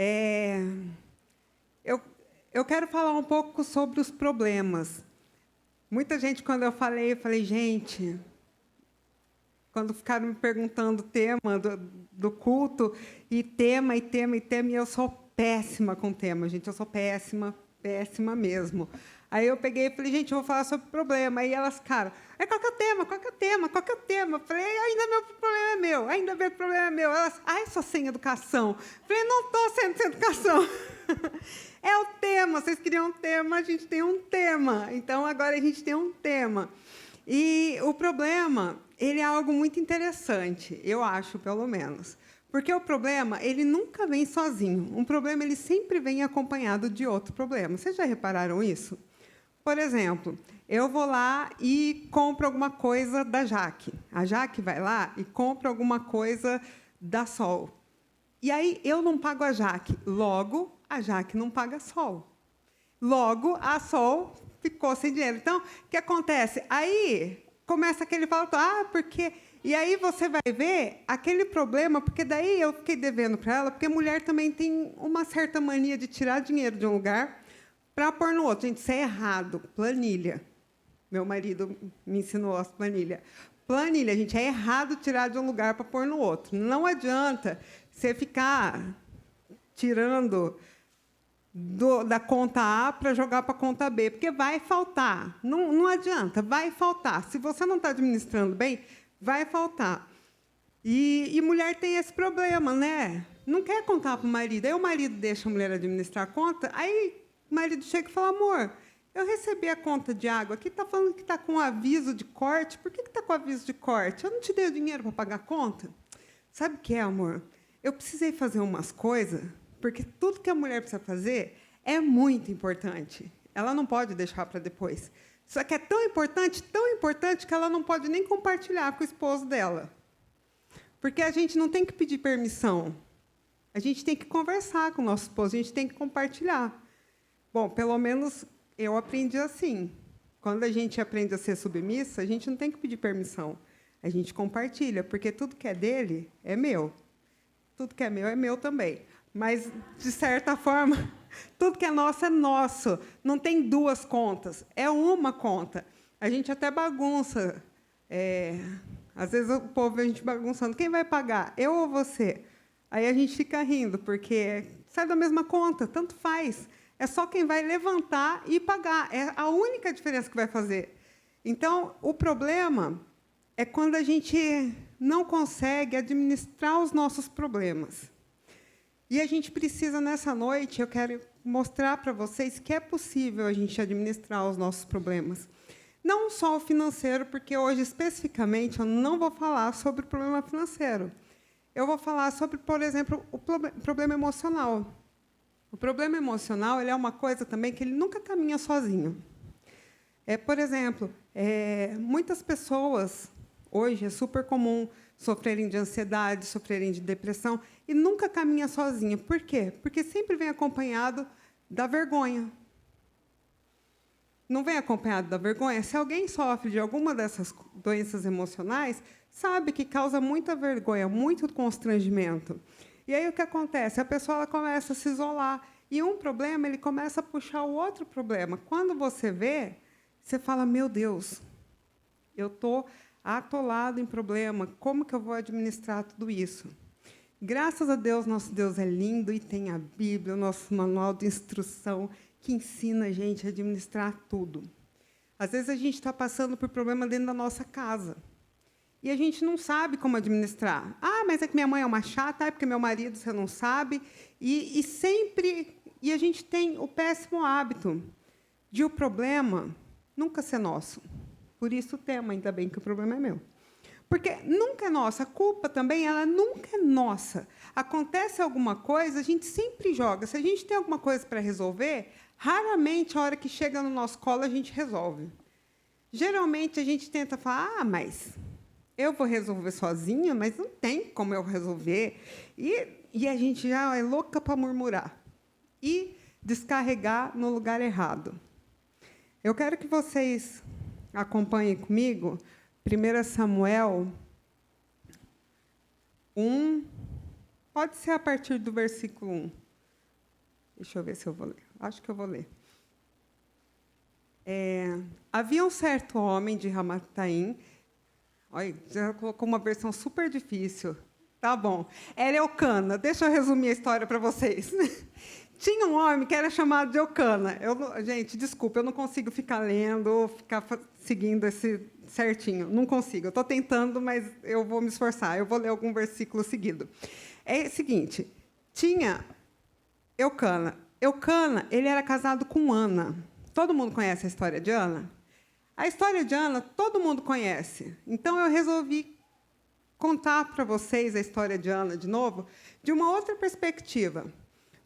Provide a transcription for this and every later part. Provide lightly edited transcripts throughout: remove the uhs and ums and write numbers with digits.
É, eu, eu quero falar um pouco sobre os problemas. Muita gente, quando eu falei, gente, quando ficaram me perguntando o tema do culto, e tema, e tema, e tema, e eu sou péssima com tema, gente, eu sou péssima, péssima mesmo. Aí eu peguei e falei, gente, eu vou falar sobre problema. Aí elas ficaram, qual que é o tema? Qual que é o tema? Qual que é o tema? Eu falei, ainda meu problema é meu, ainda bem que o problema é meu. Elas, sou sem educação. Eu falei, não estou sendo sem educação. É o tema, vocês queriam um tema, a gente tem um tema. Então, agora a gente tem um tema. E o problema, ele é algo muito interessante, eu acho, pelo menos. Porque o problema, ele nunca vem sozinho. Um problema, ele sempre vem acompanhado de outro problema. Vocês já repararam isso? Por exemplo, eu vou lá e compro alguma coisa da Jaque. A Jaque vai lá e compra alguma coisa da Sol. E aí eu não pago a Jaque. Logo, a Jaque não paga a Sol. Logo, a Sol ficou sem dinheiro. Então, o que acontece? Aí começa aquele falto, porque... E aí você vai ver aquele problema, porque daí eu fiquei devendo para ela, porque mulher também tem uma certa mania de tirar dinheiro de um lugar para pôr no outro. Gente, isso é errado. Planilha. Meu marido me ensinou as planilhas. Planilha, gente, é errado tirar de um lugar para pôr no outro. Não adianta você ficar tirando da conta A para jogar para a conta B, porque vai faltar. Não adianta, vai faltar. Se você não está administrando bem, vai faltar. E mulher tem esse problema, né? Não quer contar para o marido. Aí o marido deixa a mulher administrar a conta, aí o marido chega e fala, amor, eu recebi a conta de água aqui, está falando que está com aviso de corte. Por que está com aviso de corte? Eu não te dei o dinheiro para pagar a conta? Sabe o que é, amor? Eu precisei fazer umas coisas, porque tudo que a mulher precisa fazer é muito importante. Ela não pode deixar para depois. Só que é tão importante, que ela não pode nem compartilhar com o esposo dela. Porque a gente não tem que pedir permissão. A gente tem que conversar com o nosso esposo, a gente tem que compartilhar. Bom, pelo menos eu aprendi assim. Quando a gente aprende a ser submissa, a gente não tem que pedir permissão. A gente compartilha, porque tudo que é dele é meu. Tudo que é meu também. Mas, de certa forma, tudo que é nosso é nosso. Não tem duas contas, é uma conta. A gente até bagunça. Às vezes o povo vê a gente bagunçando. Quem vai pagar? Eu ou você? Aí a gente fica rindo, porque sai da mesma conta, tanto faz. É só quem vai levantar e pagar. É a única diferença que vai fazer. Então, o problema é quando a gente não consegue administrar os nossos problemas. E a gente precisa, nessa noite, eu quero mostrar para vocês que é possível a gente administrar os nossos problemas. Não só o financeiro, porque hoje, especificamente, eu não vou falar sobre o problema financeiro. Eu vou falar sobre, por exemplo, o problema emocional. O problema emocional, ele é uma coisa também que ele nunca caminha sozinho. Por exemplo, muitas pessoas, hoje, é super comum sofrerem de ansiedade, sofrerem de depressão, e nunca caminha sozinha. Por quê? Porque sempre vem acompanhado da vergonha. Não vem acompanhado da vergonha? Se alguém sofre de alguma dessas doenças emocionais, sabe que causa muita vergonha, muito constrangimento. E aí o que acontece? A pessoa ela começa a se isolar. E um problema ele começa a puxar o outro problema. Quando você vê, você fala, meu Deus, eu estou atolado em problema, como que eu vou administrar tudo isso? Graças a Deus, nosso Deus é lindo e tem a Bíblia, o nosso manual de instrução, que ensina a gente a administrar tudo. Às vezes, a gente está passando por problema dentro da nossa casa. E a gente não sabe como administrar. Mas é que minha mãe é uma chata, é porque meu marido você não sabe. E sempre... E a gente tem o péssimo hábito de o problema nunca ser nosso. Por isso o tema, ainda bem que o problema é meu. Porque nunca é nossa. A culpa também, ela nunca é nossa. Acontece alguma coisa, a gente sempre joga. Se a gente tem alguma coisa para resolver, raramente, a hora que chega no nosso colo, a gente resolve. Geralmente, a gente tenta falar, mas eu vou resolver sozinha, mas não tem como eu resolver. E a gente já é louca para murmurar. E descarregar no lugar errado. Eu quero que vocês acompanhem comigo 1 Samuel 1, pode ser a partir do versículo 1. Deixa eu ver se eu vou ler. Acho que eu vou ler. Havia um certo homem de Ramataim. Olha, já colocou uma versão super difícil. Tá bom. Era Eucana. Deixa eu resumir a história para vocês. Tinha um homem que era chamado de Eucana. Gente, desculpa, eu não consigo ficar lendo, ficar seguindo esse certinho. Não consigo. Eu estou tentando, mas eu vou me esforçar. Eu vou ler algum versículo seguido. É o seguinte, tinha Eucana. Eucana, ele era casado com Ana. Todo mundo conhece a história de Ana? A história de Ana, todo mundo conhece. Então, eu resolvi contar para vocês a história de Ana, de novo, de uma outra perspectiva.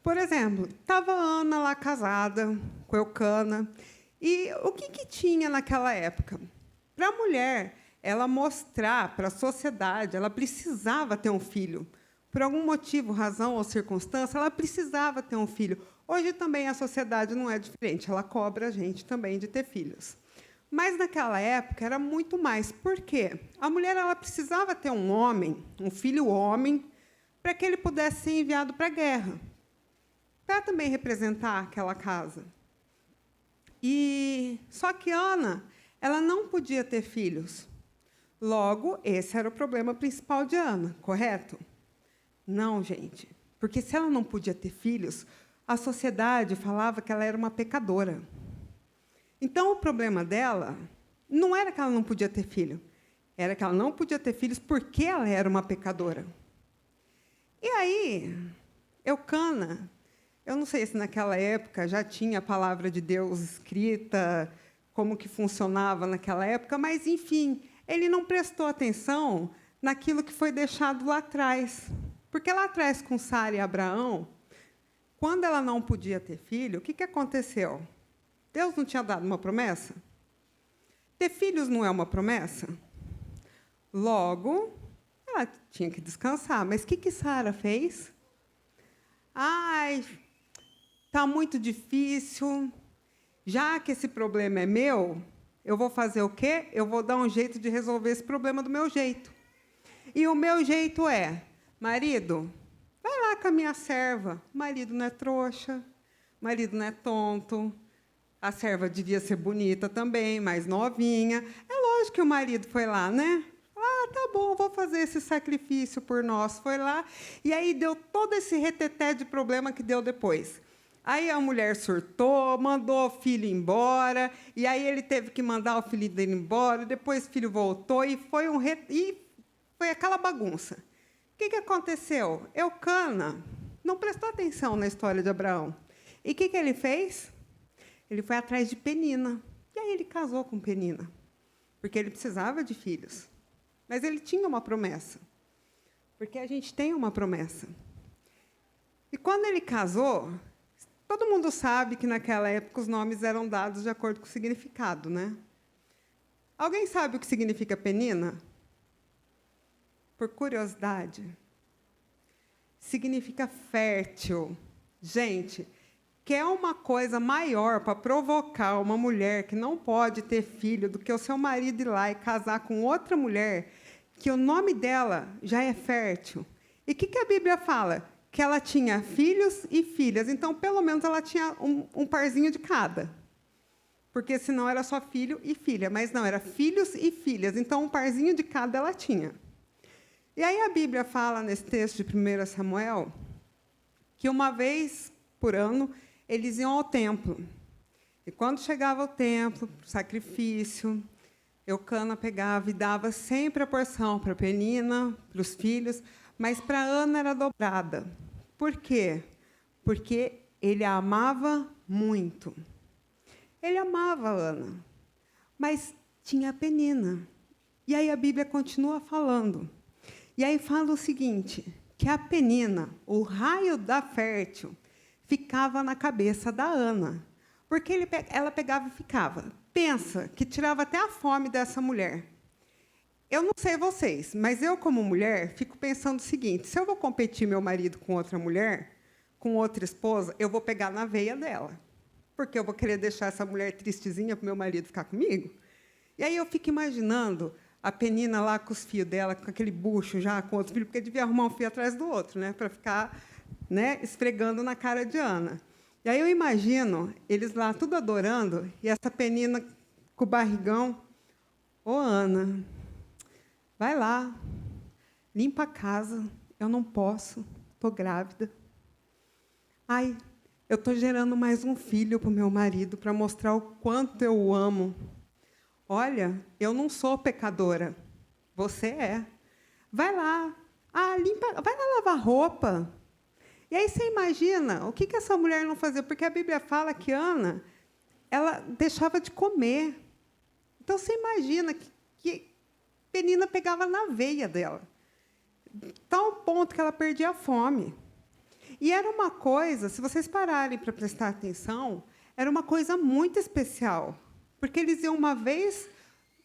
Por exemplo, estava Ana lá casada com Eucana, e o que tinha naquela época? Para a mulher, ela mostrar para a sociedade, ela precisava ter um filho. Por algum motivo, razão ou circunstância, ela precisava ter um filho. Hoje também a sociedade não é diferente, ela cobra a gente também de ter filhos. Mas naquela época era muito mais. Por quê? A mulher ela precisava ter um homem, um filho homem, para que ele pudesse ser enviado para a guerra, para também representar aquela casa. Só que Ana, ela não podia ter filhos. Logo, esse era o problema principal de Ana, correto? Não, gente. Porque se ela não podia ter filhos, a sociedade falava que ela era uma pecadora. Então, o problema dela não era que ela não podia ter filho, era que ela não podia ter filhos porque ela era uma pecadora. E aí, Eucana, eu não sei se naquela época já tinha a palavra de Deus escrita, como que funcionava naquela época, mas, enfim, ele não prestou atenção naquilo que foi deixado lá atrás. Porque lá atrás, com Sara e Abraão, quando ela não podia ter filho, o que aconteceu? Deus não tinha dado uma promessa? Ter filhos não é uma promessa? Logo, ela tinha que descansar. Mas o que Sara fez? Ai, está muito difícil. Já que esse problema é meu, eu vou fazer o quê? Eu vou dar um jeito de resolver esse problema do meu jeito. E o meu jeito é, marido, vai lá com a minha serva. O marido não é trouxa, o marido não é tonto. A serva devia ser bonita também, mais novinha. É lógico que o marido foi lá, né? Ah, tá bom, vou fazer esse sacrifício por nós. Foi lá, e aí deu todo esse reteté de problema que deu depois. Aí a mulher surtou, mandou o filho embora, e aí ele teve que mandar o filho dele embora, depois o filho voltou, e foi aquela bagunça. O que aconteceu? Eucana não prestou atenção na história de Abraão. E o que ele fez? Ele foi atrás de Penina. E aí ele casou com Penina, porque ele precisava de filhos. Mas ele tinha uma promessa, porque a gente tem uma promessa. E quando ele casou, todo mundo sabe que naquela época os nomes eram dados de acordo com o significado, né? Alguém sabe o que significa Penina? Por curiosidade. Significa fértil. Gente, quer uma coisa maior para provocar uma mulher que não pode ter filho do que o seu marido ir lá e casar com outra mulher, que o nome dela já é fértil. E o que a Bíblia fala? Que ela tinha filhos e filhas. Então, pelo menos, ela tinha um parzinho de cada. Porque, senão, era só filho e filha. Mas não, era filhos e filhas. Então, um parzinho de cada ela tinha. E aí a Bíblia fala, nesse texto de 1 Samuel, que uma vez por ano, eles iam ao templo. E quando chegava o templo, o sacrifício, Eucana pegava e dava sempre a porção para Penina, para os filhos, mas para Ana era dobrada. Por quê? Porque ele a amava muito. Ele amava a Ana, mas tinha a Penina. E aí a Bíblia continua falando. E aí fala o seguinte, que a Penina, o raio da fértil, ficava na cabeça da Ana. Porque ela pegava e ficava. Pensa que tirava até a fome dessa mulher. Eu não sei vocês, mas eu, como mulher, fico pensando o seguinte, se eu vou competir meu marido com outra mulher, com outra esposa, eu vou pegar na veia dela. Porque eu vou querer deixar essa mulher tristezinha para o meu marido ficar comigo. E aí eu fico imaginando a Penina lá com os fios dela, com aquele bucho já, com outro filho, porque devia arrumar um fio atrás do outro, né, para ficar, né, esfregando na cara de Ana. E aí eu imagino eles lá tudo adorando, e essa Penina com o barrigão. Ô, Ana, vai lá, limpa a casa. Eu não posso, estou grávida. Ai, eu estou gerando mais um filho para o meu marido, para mostrar o quanto eu o amo. Olha, eu não sou pecadora, você é. Vai lá, limpa, vai lá lavar roupa. E aí você imagina o que essa mulher não fazia, porque a Bíblia fala que Ana, ela deixava de comer. Então você imagina que Penina pegava na veia dela, tal ponto que ela perdia a fome. E era uma coisa, se vocês pararem para prestar atenção, era uma coisa muito especial, porque eles iam uma vez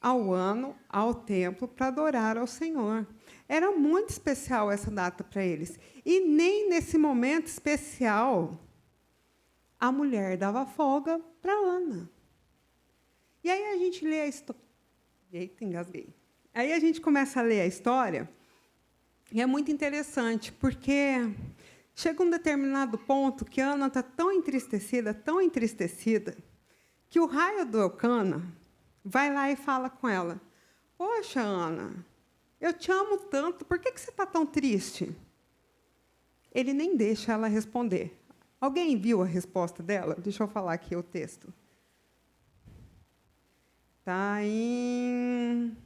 ao ano ao templo para adorar ao Senhor. Era muito especial essa data para eles. E nem nesse momento especial a mulher dava folga para Ana. E aí a gente lê a história. Eita, engasguei. Aí a gente começa a ler a história, e é muito interessante, porque chega um determinado ponto que a Ana está tão entristecida, que o raio do Elcana vai lá e fala com ela: poxa, Ana, eu te amo tanto, por que você está tão triste? Ele nem deixa ela responder. Alguém viu a resposta dela? Deixa eu falar aqui o texto. Está em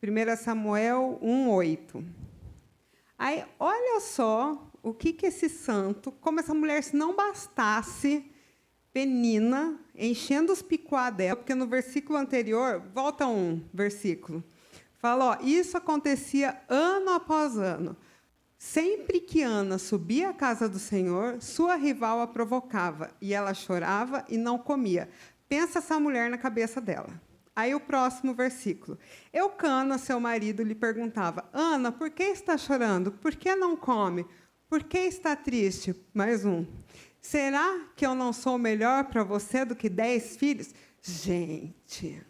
1 Samuel 1:8. Aí, olha só o que esse santo, como essa mulher, se não bastasse Penina enchendo os picuá dela, porque no versículo anterior, volta um versículo, fala, isso acontecia ano após ano. Sempre que Ana subia à casa do Senhor, sua rival a provocava, e ela chorava e não comia. Pensa essa mulher na cabeça dela. Aí o próximo versículo. Eucana, seu marido, lhe perguntava: Ana, por que está chorando? Por que não come? Por que está triste? Mais um. Será que eu não sou melhor para você do que 10 filhos? Gente,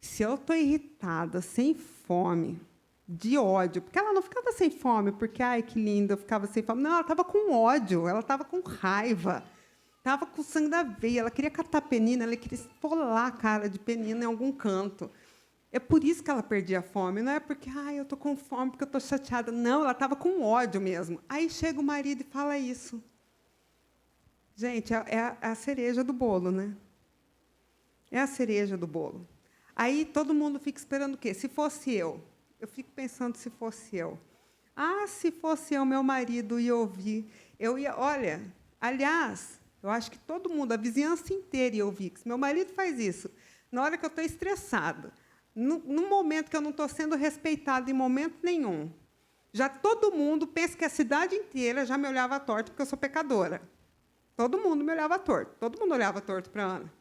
se eu estou irritada, sem fome, de ódio, porque ela não ficava sem fome, porque, ai, que linda, eu ficava sem fome. Não, ela estava com ódio, ela estava com raiva. Estava com sangue da veia, ela queria catar Penina, ela queria esfolar a cara de Penina em algum canto. É por isso que ela perdia a fome, não é porque eu estou com fome, porque eu estou chateada. Não, ela estava com ódio mesmo. Aí chega o marido e fala isso. Gente, é a cereja do bolo, né? É a cereja do bolo. Aí todo mundo fica esperando o quê? Se fosse eu fico pensando se fosse eu. Se fosse eu, meu marido ia ouvir. Eu ia, olha, aliás, eu acho que todo mundo, a vizinhança inteira ia ouvir, que se meu marido faz isso, na hora que eu estou estressada, no momento que eu não estou sendo respeitada em momento nenhum, já todo mundo pensa que a cidade inteira já me olhava torto porque eu sou pecadora. Todo mundo me olhava torto. Todo mundo olhava torto para a Ana,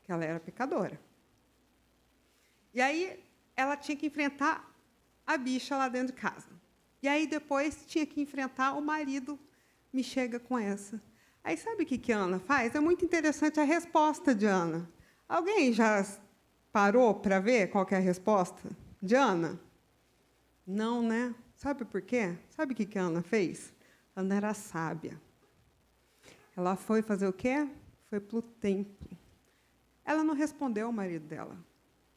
que ela era pecadora. E aí ela tinha que enfrentar a bicha lá dentro de casa. E aí depois tinha que enfrentar o marido, me chega com essa. Aí sabe o que a Ana faz? É muito interessante a resposta de Ana. Alguém já parou para ver qual que é a resposta de Ana? Não, né? Sabe por quê? Sabe o que a Ana fez? Ana era sábia. Ela foi fazer o quê? Foi para o templo. Ela não respondeu ao marido dela.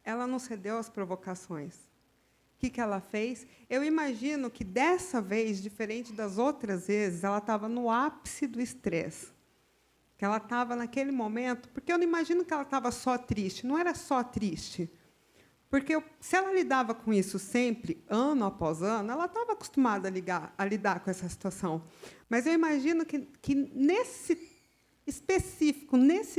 Ela não cedeu às provocações. O que ela fez? Eu imagino que, dessa vez, diferente das outras vezes, ela estava no ápice do estresse. Que ela estava naquele momento... Porque eu não imagino que ela estava só triste. Não era só triste. Porque, se ela lidava com isso sempre, ano após ano, ela estava acostumada a lidar com essa situação. Mas eu imagino que nesse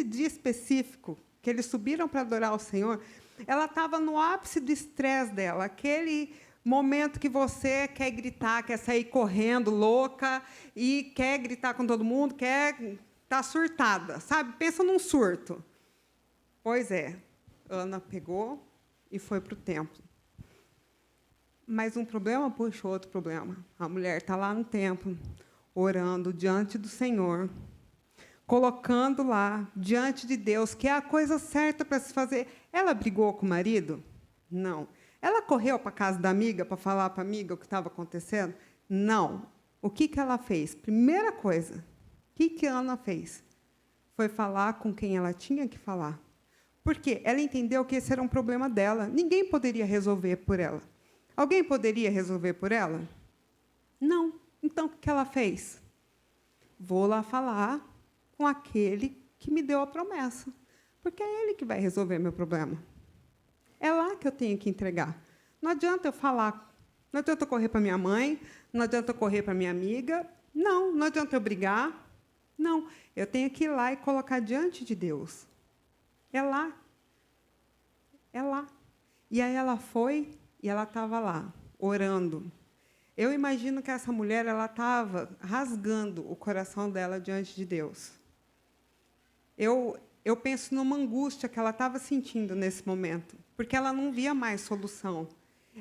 dia específico, que eles subiram para adorar o Senhor, ela estava no ápice do estresse dela, aquele momento que você quer gritar, quer sair correndo, louca, e quer gritar com todo mundo, quer estar surtada, sabe? Pensa num surto. Pois é, Ana pegou e foi para o templo. Mas um problema puxa outro problema. A mulher está lá no templo, orando diante do Senhor, colocando lá, diante de Deus, que é a coisa certa para se fazer. Ela brigou com o marido? Não. Ela correu para a casa da amiga para falar para a amiga o que estava acontecendo? Não. O que ela fez? Primeira coisa, que Ana fez? Foi falar com quem ela tinha que falar. Porque ela entendeu que esse era um problema dela. Ninguém poderia resolver por ela. Alguém poderia resolver por ela? Não. Então, o que ela fez? Vou lá falar com aquele que me deu a promessa. Porque é ele que vai resolver meu problema. É lá que eu tenho que entregar. Não adianta eu falar, não adianta eu correr para minha mãe, não adianta eu correr para minha amiga, não adianta eu brigar. Não, eu tenho que ir lá e colocar diante de Deus. É lá. É lá. E aí ela foi e ela estava lá, orando. Eu imagino que essa mulher ela estava rasgando o coração dela diante de Deus. Eu penso numa angústia que ela estava sentindo nesse momento, porque ela não via mais solução.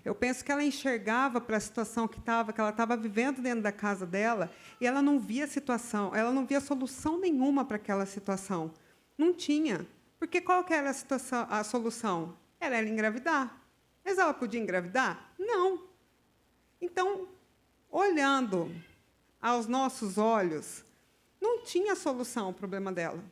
Eu penso que ela enxergava para a situação que ela estava vivendo dentro da casa dela, e ela não via situação, ela não via solução nenhuma para aquela situação. Não tinha. Porque qual que era a solução? Era ela engravidar. Mas ela podia engravidar? Não. Então, olhando aos nossos olhos, não tinha solução o problema dela.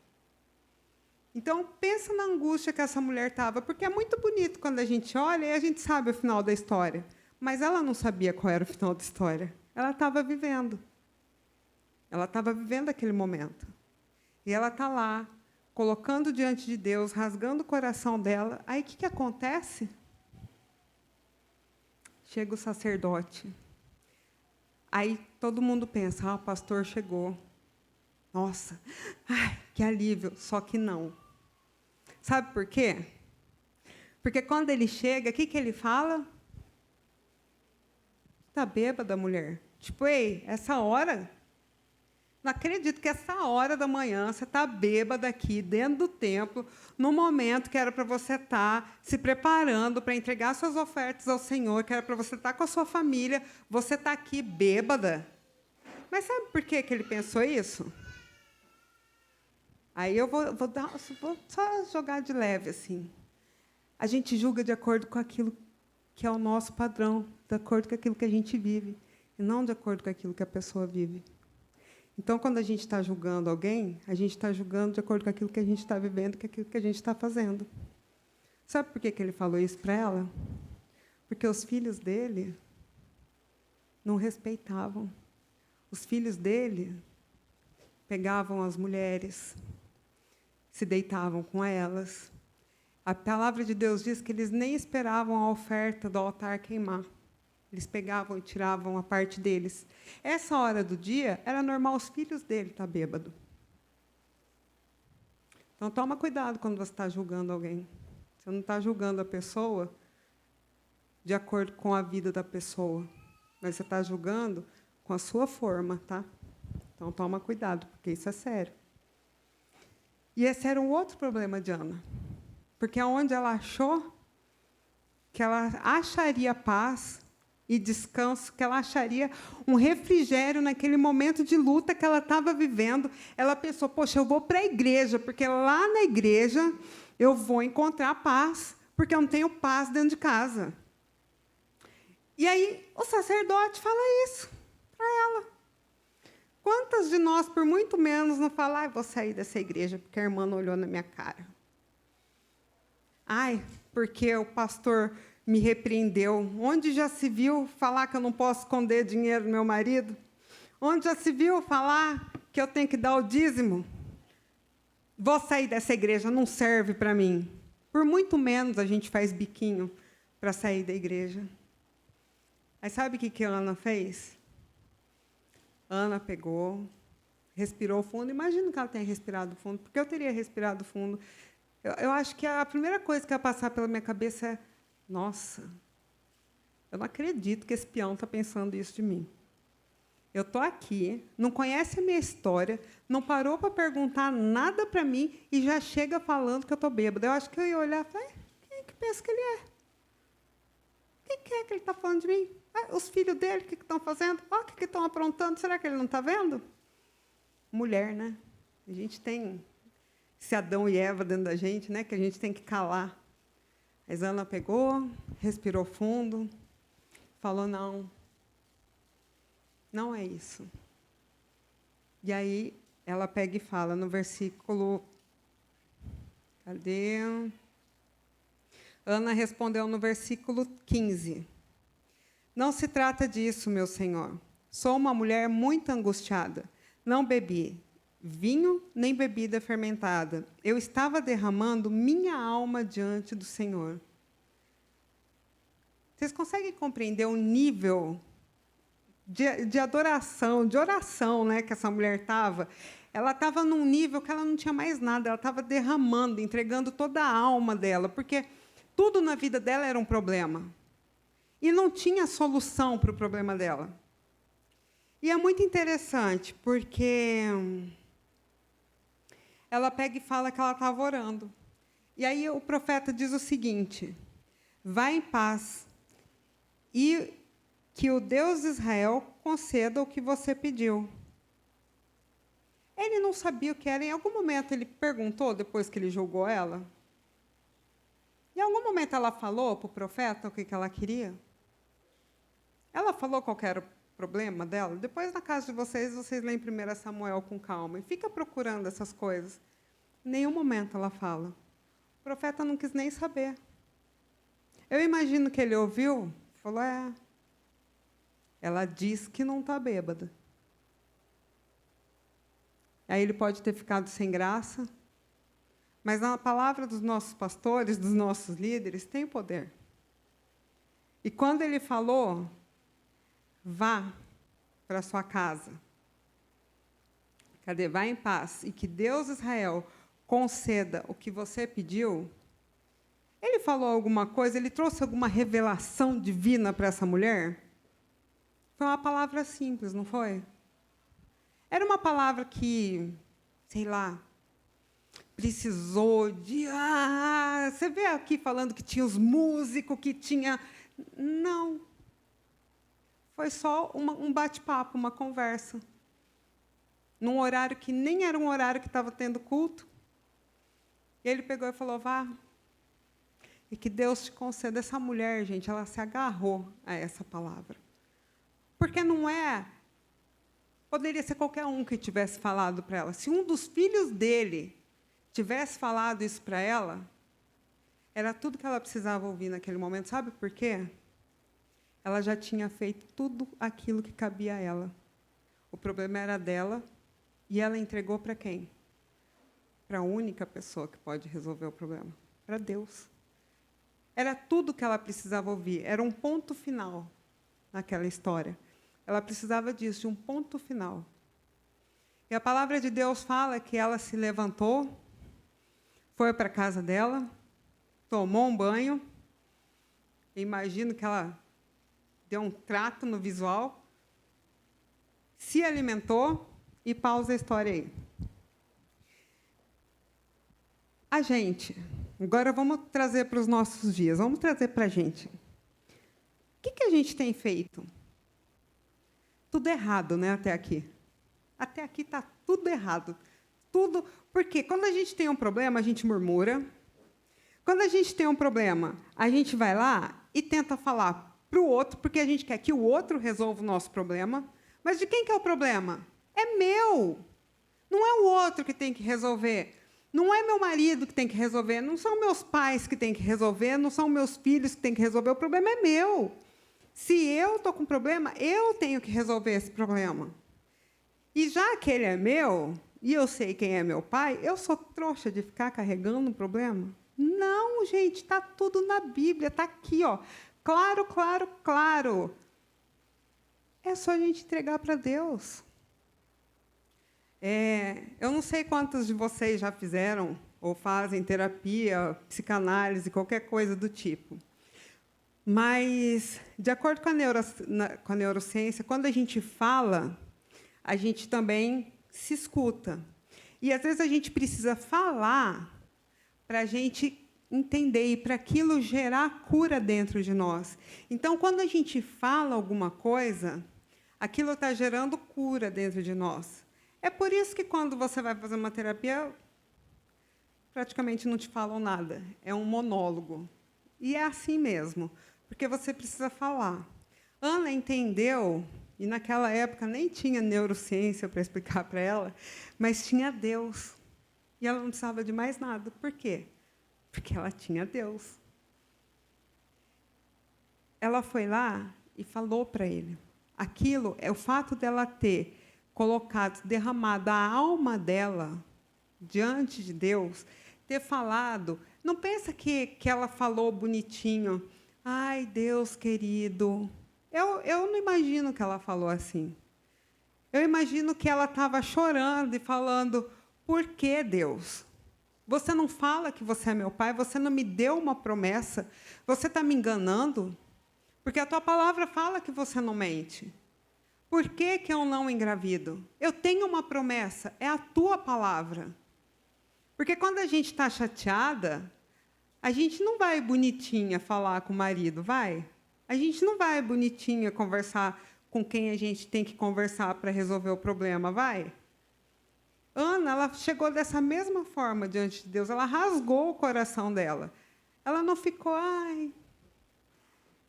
Então, pensa na angústia que essa mulher estava, porque é muito bonito quando a gente olha e a gente sabe o final da história. Mas ela não sabia qual era o final da história. Ela estava vivendo. Ela estava vivendo aquele momento. E ela está lá, colocando diante de Deus, rasgando o coração dela. Aí, o que acontece? Chega o sacerdote. Aí, todo mundo pensa, o pastor chegou. Nossa, que alívio. Só que não. Sabe por quê? Porque quando ele chega, o que ele fala? Está bêbada, mulher. Tipo, ei, essa hora? Não acredito que essa hora da manhã você está bêbada aqui, dentro do templo, no momento que era para você estar se preparando para entregar suas ofertas ao Senhor, que era para você estar com a sua família, você está aqui bêbada. Mas sabe por que ele pensou isso? Aí eu vou só jogar de leve, assim. A gente julga de acordo com aquilo que é o nosso padrão, de acordo com aquilo que a gente vive, e não de acordo com aquilo que a pessoa vive. Então, quando a gente está julgando alguém, a gente está julgando de acordo com aquilo que a gente está vivendo, com aquilo que a gente está fazendo. Sabe por que ele falou isso para ela? Porque os filhos dele não respeitavam. Os filhos dele pegavam as mulheres, se deitavam com elas. A palavra de Deus diz que eles nem esperavam a oferta do altar queimar. Eles pegavam e tiravam a parte deles. Essa hora do dia, era normal os filhos dele estar bêbado. Então, toma cuidado quando você está julgando alguém. Você não está julgando a pessoa de acordo com a vida da pessoa, mas você está julgando com a sua forma, tá? Então, toma cuidado, porque isso é sério. E esse era um outro problema de Ana. Porque onde ela achou que ela acharia paz e descanso, que ela acharia um refrigério naquele momento de luta que ela estava vivendo, ela pensou, poxa, eu vou para a igreja, porque lá na igreja eu vou encontrar paz, porque eu não tenho paz dentro de casa. E aí o sacerdote fala isso para ela. Quantas de nós, por muito menos, não falam, vou sair dessa igreja porque a irmã não olhou na minha cara? Ai, porque o pastor me repreendeu. Onde já se viu falar que eu não posso esconder dinheiro do meu marido? Onde já se viu falar que eu tenho que dar o dízimo? Vou sair dessa igreja, não serve para mim. Por muito menos a gente faz biquinho para sair da igreja. Aí sabe o que a Ana fez? Ana pegou, respirou fundo. Imagino que ela tenha respirado fundo, porque eu teria respirado fundo. Eu acho que a primeira coisa que ia passar pela minha cabeça é, nossa, eu não acredito que esse peão está pensando isso de mim. Eu estou aqui, não conhece a minha história, não parou para perguntar nada para mim e já chega falando que eu estou bêbada. Eu acho que eu ia olhar e falar, quem é que pensa que ele é? Quem que é que ele está falando de mim? Os filhos dele, o que estão fazendo? O que estão aprontando? Será que ele não está vendo? Mulher, né? A gente tem esse Adão e Eva dentro da gente, né? Que a gente tem que calar. A Ana pegou, respirou fundo, falou, não é isso. E aí ela pega e fala no versículo... Cadê? Ana respondeu no versículo 15. Não se trata disso, meu senhor. Sou uma mulher muito angustiada. Não bebi vinho nem bebida fermentada. Eu estava derramando minha alma diante do Senhor. Vocês conseguem compreender o nível de adoração, de oração, né, que essa mulher estava? Ela estava num nível que ela não tinha mais nada. Ela estava derramando, entregando toda a alma dela, porque tudo na vida dela era um problema. E não tinha solução para o problema dela. E é muito interessante, porque ela pega e fala que ela estava orando. E aí o profeta diz o seguinte: vá em paz, e que o Deus de Israel conceda o que você pediu. Ele não sabia o que era. Em algum momento ele perguntou, depois que ele julgou ela? Em algum momento ela falou para o profeta o que ela queria? Ela falou qual era o problema dela? Depois, na casa de vocês, vocês leem 1 Samuel com calma e fica procurando essas coisas. Em nenhum momento ela fala. O profeta não quis nem saber. Eu imagino que ele ouviu, falou, ela diz que não está bêbada. Aí ele pode ter ficado sem graça, mas na palavra dos nossos pastores, dos nossos líderes, tem poder. E quando ele falou, vá para sua casa. Cadê? Vá em paz, e que Deus Israel conceda o que você pediu. Ele falou alguma coisa, ele trouxe alguma revelação divina para essa mulher? Foi uma palavra simples, não foi? Era uma palavra que, sei lá, precisou de... você vê aqui falando que tinha os músicos, que tinha... Não. Foi só um bate-papo, uma conversa. Num horário que nem era um horário que estava tendo culto. E ele pegou e falou, vá. E que Deus te conceda. Essa mulher, gente, ela se agarrou a essa palavra. Porque não é... Poderia ser qualquer um que tivesse falado para ela. Se um dos filhos dele tivesse falado isso para ela, era tudo que ela precisava ouvir naquele momento. Sabe por quê? Ela já tinha feito tudo aquilo que cabia a ela. O problema era dela, e ela entregou para quem? Para a única pessoa que pode resolver o problema, para Deus. Era tudo que ela precisava ouvir, era um ponto final naquela história. Ela precisava disso, de um ponto final. E a palavra de Deus fala que ela se levantou, foi para a casa dela, tomou um banho. Imagino que ela deu um trato no visual, se alimentou e pausa a história aí. A gente, agora vamos trazer para os nossos dias, vamos trazer para a gente. O que a gente tem feito? Tudo errado, né, até aqui. Até aqui está tudo errado. Tudo. Porque quando a gente tem um problema, a gente murmura. Quando a gente tem um problema, a gente vai lá e tenta falar para o outro, porque a gente quer que o outro resolva o nosso problema. Mas de quem que é o problema? É meu. Não é o outro que tem que resolver. Não é meu marido que tem que resolver. Não são meus pais que têm que resolver. Não são meus filhos que têm que resolver. O problema é meu. Se eu estou com problema, eu tenho que resolver esse problema. E já que ele é meu, e eu sei quem é meu pai, eu sou trouxa de ficar carregando um problema? Não, gente, está tudo na Bíblia, está aqui, ó. Claro, claro, claro. É só a gente entregar para Deus. Eu não sei quantos de vocês já fizeram ou fazem terapia, psicanálise, qualquer coisa do tipo. Mas, de acordo com a neurociência, quando a gente fala, a gente também se escuta. E, às vezes, a gente precisa falar para a gente entender e para aquilo gerar cura dentro de nós. Então, quando a gente fala alguma coisa, aquilo está gerando cura dentro de nós. É por isso que, quando você vai fazer uma terapia, praticamente não te falam nada. É um monólogo. E é assim mesmo, porque você precisa falar. Ana entendeu, e naquela época nem tinha neurociência para explicar para ela, mas tinha Deus. E ela não precisava de mais nada. Por quê? Porque ela tinha Deus. Ela foi lá e falou para ele. Aquilo é o fato dela ter colocado, derramado a alma dela diante de Deus, ter falado. Não pensa que ela falou bonitinho. Ai, Deus querido. Eu não imagino que ela falou assim. Eu imagino que ela estava chorando e falando, por que, Deus? Você não fala que você é meu pai, você não me deu uma promessa, você está me enganando? Porque a tua palavra fala que você não mente. Por que, que eu não engravido? Eu tenho uma promessa, é a tua palavra. Porque quando a gente está chateada, a gente não vai bonitinha falar com o marido, vai? A gente não vai bonitinha conversar com quem a gente tem que conversar para resolver o problema, vai? Ana, ela chegou dessa mesma forma diante de Deus, ela rasgou o coração dela. Ela não ficou, ai,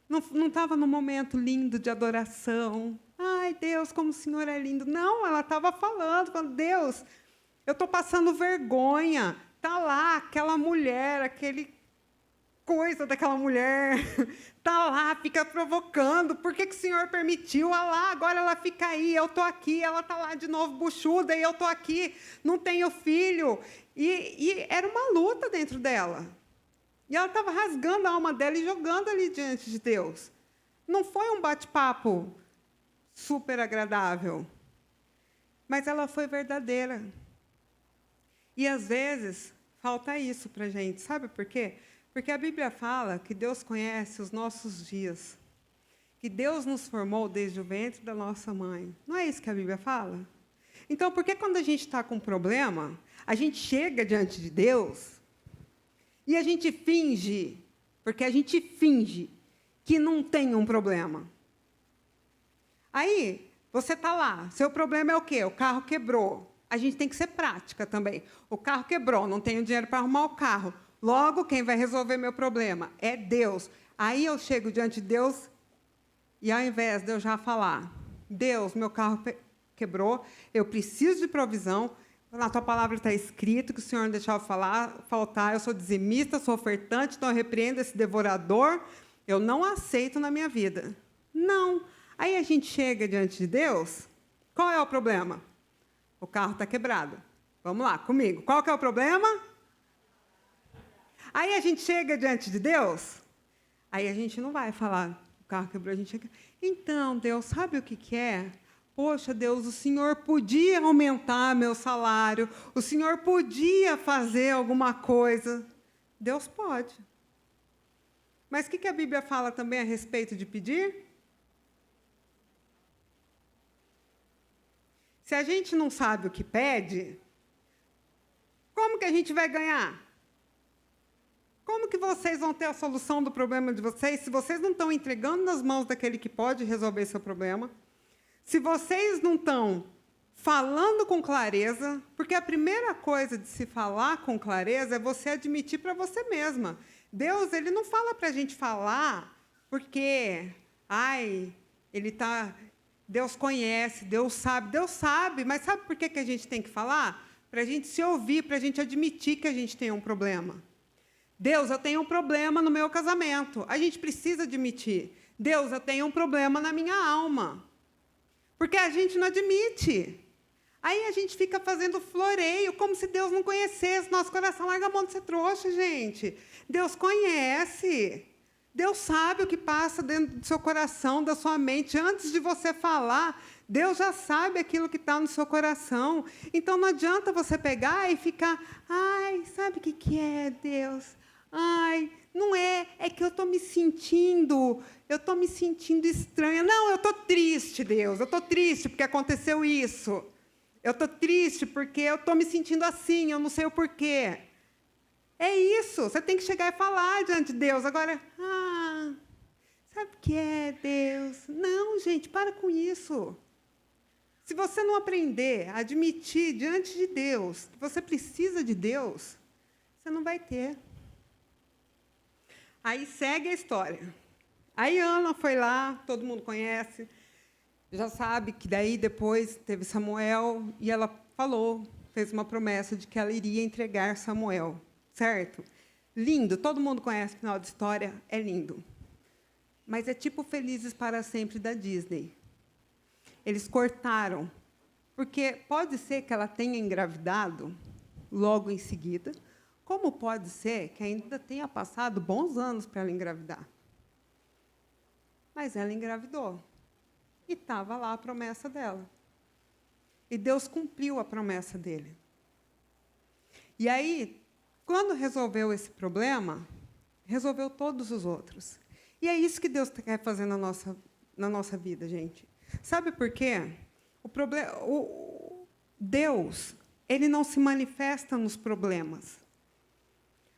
não estava num momento lindo de adoração. Ai, Deus, como o Senhor é lindo. Não, ela estava falando, Deus, eu estou passando vergonha. Está lá aquela mulher, aquele coisa daquela mulher. Está lá, fica provocando. Por que o Senhor permitiu? Ah lá, agora ela fica aí, eu estou aqui. Ela está lá de novo buchuda e eu estou aqui. Não tenho filho. E era uma luta dentro dela. E ela estava rasgando a alma dela e jogando ali diante de Deus. Não foi um bate-papo super agradável, mas ela foi verdadeira. E, às vezes, falta isso para a gente. Sabe por quê? Porque a Bíblia fala que Deus conhece os nossos dias, que Deus nos formou desde o ventre da nossa mãe. Não é isso que a Bíblia fala? Então, por que quando a gente está com um problema, a gente chega diante de Deus e a gente finge, porque a gente finge que não tem um problema? Aí, você está lá, seu problema é o quê? O carro quebrou. A gente tem que ser prática também. O carro quebrou, não tenho dinheiro para arrumar o carro. Logo, quem vai resolver meu problema é Deus. Aí eu chego diante de Deus e, ao invés de eu já falar, Deus, meu carro quebrou, eu preciso de provisão, na tua palavra está escrito que o Senhor não deixava faltar, eu sou dizimista, sou ofertante, então eu repreendo esse devorador, eu não aceito na minha vida. Não. Aí a gente chega diante de Deus, qual é o problema? O carro está quebrado. Vamos lá, comigo. Qual que é o problema? Aí a gente chega diante de Deus, aí a gente não vai falar, o carro quebrou, a gente chega, então, Deus, sabe o que é? Poxa, Deus, o Senhor podia aumentar meu salário, o Senhor podia fazer alguma coisa. Deus pode. Mas o que a Bíblia fala também a respeito de pedir? Se a gente não sabe o que pede, como que a gente vai ganhar? Como que vocês vão ter a solução do problema de vocês se vocês não estão entregando nas mãos daquele que pode resolver seu problema? Se vocês não estão falando com clareza, porque a primeira coisa de se falar com clareza é você admitir para você mesma. Deus, ele não fala para a gente falar porque, Deus conhece, Deus sabe, mas sabe por que a gente tem que falar? Para a gente se ouvir, para a gente admitir que a gente tem um problema. Deus, eu tenho um problema no meu casamento. A gente precisa admitir. Deus, eu tenho um problema na minha alma. Porque a gente não admite. Aí a gente fica fazendo floreio, como se Deus não conhecesse nosso coração. Larga a mão de ser trouxa, gente. Deus conhece. Deus sabe o que passa dentro do seu coração, da sua mente. Antes de você falar, Deus já sabe aquilo que está no seu coração. Então, não adianta você pegar e ficar, sabe o que é, Deus? Não é que eu estou me sentindo estranha. Não, eu estou triste, Deus, eu estou triste porque aconteceu isso. Eu estou triste porque eu estou me sentindo assim, eu não sei o porquê. É isso, você tem que chegar e falar diante de Deus. Agora, sabe o que é, Deus? Não, gente, para com isso. Se você não aprender a admitir diante de Deus que você precisa de Deus, você não vai ter. Aí segue a história. Aí Ana foi lá, todo mundo conhece, Já sabe que daí depois teve Samuel e ela falou, fez uma promessa de que ela iria entregar Samuel, certo? Lindo, todo mundo conhece o final da história, é lindo. Mas é tipo Felizes para Sempre da Disney. Eles cortaram, porque pode ser que ela tenha engravidado logo em seguida, como pode ser que ainda tenha passado bons anos para ela engravidar. Mas ela engravidou. E estava lá a promessa dela. E Deus cumpriu a promessa dele. E aí, quando resolveu esse problema, resolveu todos os outros. E é isso que Deus quer fazer na nossa vida, gente. Sabe por quê? Deus, ele não se manifesta nos problemas.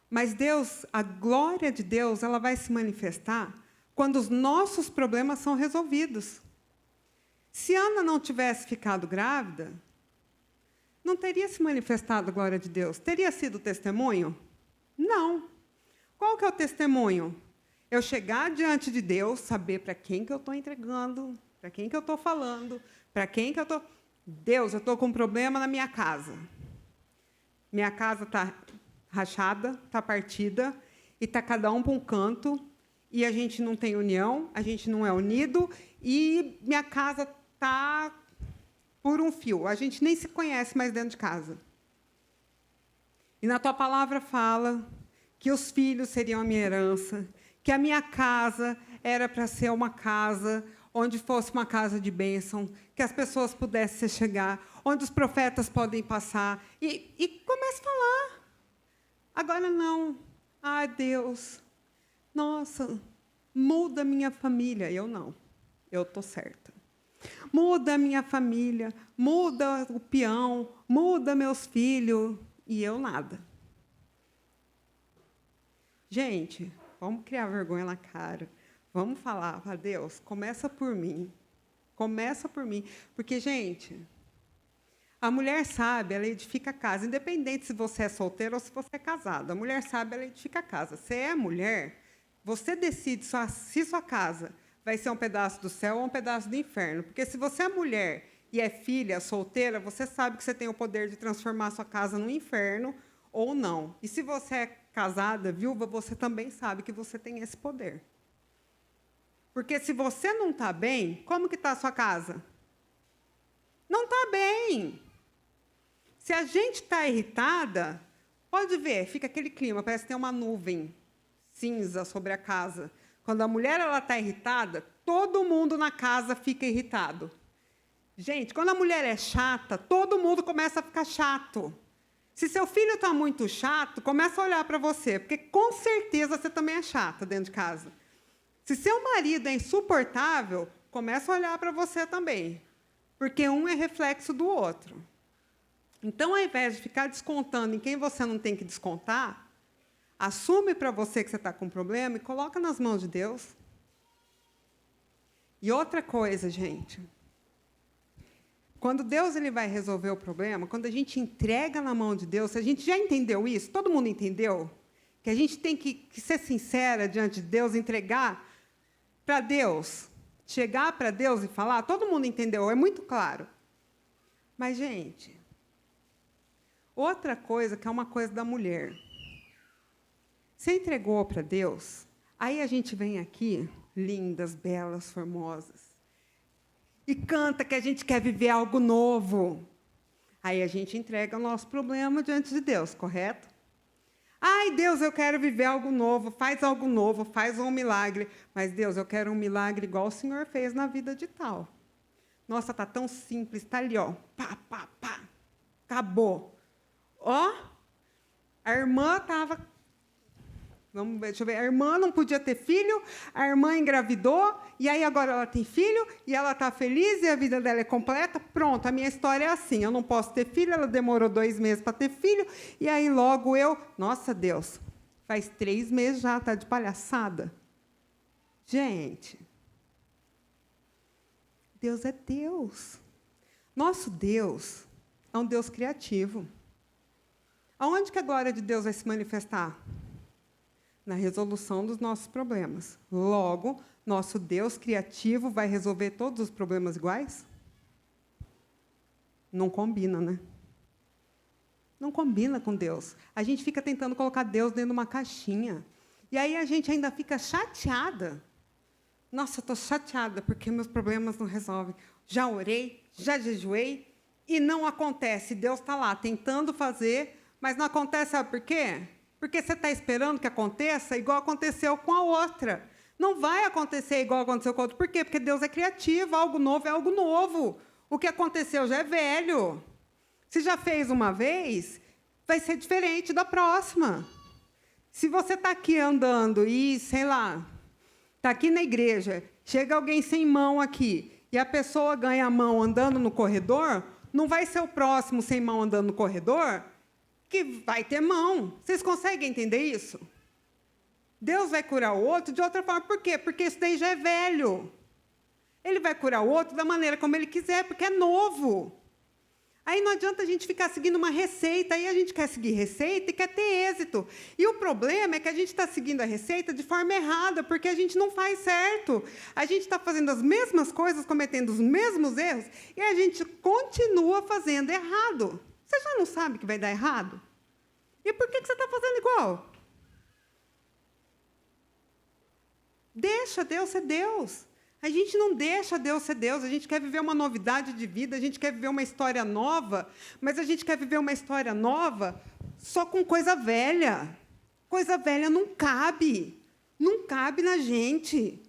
Mas Deus, a glória de Deus, ela vai se manifestar quando os nossos problemas são resolvidos. Se Ana não tivesse ficado grávida, não teria se manifestado a glória de Deus. Teria sido testemunho? Não. Qual que é o testemunho? Eu chegar diante de Deus, saber para quem que eu estou entregando, para quem que eu estou falando, para quem que eu estou... Deus, eu estou com um problema na minha casa. Minha casa está rachada, está partida, e está cada um para um canto, e a gente não tem união, a gente não é unido, e minha casa está por um fio. A gente nem se conhece mais dentro de casa. E na tua palavra fala que os filhos seriam a minha herança, que a minha casa era para ser uma casa onde fosse uma casa de bênção, que as pessoas pudessem chegar, onde os profetas podem passar. E começa a falar. Agora não. Ai, Deus, nossa, muda a minha família. Eu não. Eu estou certa. Muda a minha família, muda o peão, muda meus filhos. E eu nada. Gente, vamos criar vergonha na cara. Vamos falar para Deus, começa por mim. Começa por mim. Porque, gente, a mulher sábia, ela edifica a casa. Independente se você é solteiro ou se você é casado. A mulher sábia, ela edifica a casa. Você é mulher, você decide se sua casa vai ser um pedaço do céu ou um pedaço do inferno. Porque se você é mulher e é filha, solteira, você sabe que você tem o poder de transformar a sua casa num inferno ou não. E se você é casada, viúva, você também sabe que você tem esse poder. Porque se você não está bem, como que está a sua casa? Não está bem. Se a gente está irritada, pode ver, fica aquele clima, parece que tem uma nuvem cinza sobre a casa. Quando a mulher está irritada, todo mundo na casa fica irritado. Gente, quando a mulher é chata, todo mundo começa a ficar chato. Se seu filho está muito chato, começa a olhar para você, porque com certeza você também é chata dentro de casa. Se seu marido é insuportável, começa a olhar para você também, porque um é reflexo do outro. Então, ao invés de ficar descontando em quem você não tem que descontar, assume para você que você está com um problema e coloca nas mãos de Deus. E outra coisa, gente, quando Deus ele vai resolver o problema, quando a gente entrega na mão de Deus, a gente já entendeu isso? Todo mundo entendeu? Que a gente tem que ser sincera diante de Deus, entregar para Deus, chegar para Deus e falar, todo mundo entendeu, é muito claro. Mas, gente, outra coisa que é uma coisa da mulher. Você entregou para Deus, aí a gente vem aqui, lindas, belas, formosas, e canta que a gente quer viver algo novo. Aí a gente entrega o nosso problema diante de Deus, correto? Ai, Deus, eu quero viver algo novo, faz um milagre. Mas, Deus, eu quero um milagre igual o Senhor fez na vida de tal. Nossa, está tão simples, está ali, ó. Pá, pá, pá. Acabou. Ó, a irmã estava... Vamos ver, deixa eu ver. A irmã não podia ter filho, a irmã engravidou, e aí agora ela tem filho, e ela está feliz, e a vida dela é completa. Pronto, a minha história é assim. Eu não posso ter filho, ela demorou 2 meses para ter filho, e aí logo eu... Nossa, Deus, faz 3 meses já, está de palhaçada. Gente, Deus é Deus. Nosso Deus é um Deus criativo. Aonde que a glória de Deus vai se manifestar? na resolução dos nossos problemas. Logo, nosso Deus criativo vai resolver todos os problemas iguais? Não combina, né? Não combina com Deus. A gente fica tentando colocar Deus dentro de uma caixinha. E aí a gente ainda fica chateada. Nossa, eu estou chateada porque meus problemas não resolvem. Já orei, já jejuei, e não acontece. Deus está lá tentando fazer, mas não acontece, sabe por quê? Porque você está esperando que aconteça igual aconteceu com a outra. Não vai acontecer igual aconteceu com a outra. Por quê? Porque Deus é criativo, algo novo é algo novo. O que aconteceu já é velho. Se já fez uma vez, vai ser diferente da próxima. Se você está aqui andando e, sei lá, está aqui na igreja, chega alguém sem mão aqui, e a pessoa ganha a mão andando no corredor, não vai ser o próximo sem mão andando no corredor que vai ter mão. Vocês conseguem entender isso? Deus vai curar o outro de outra forma. Por quê? Porque isso daí já é velho. Ele vai curar o outro da maneira como ele quiser, porque é novo. Aí não adianta a gente ficar seguindo uma receita, aí a gente quer seguir receita e quer ter êxito. E o problema é que a gente está seguindo a receita de forma errada, porque a gente não faz certo. A gente está fazendo as mesmas coisas, cometendo os mesmos erros, e a gente continua fazendo errado. Você já não sabe que vai dar errado? E por que você está fazendo igual? Deixa Deus ser Deus. A gente não deixa Deus ser Deus, a gente quer viver uma novidade de vida, a gente quer viver uma história nova, mas a gente quer viver uma história nova só com coisa velha. Coisa velha não cabe na gente.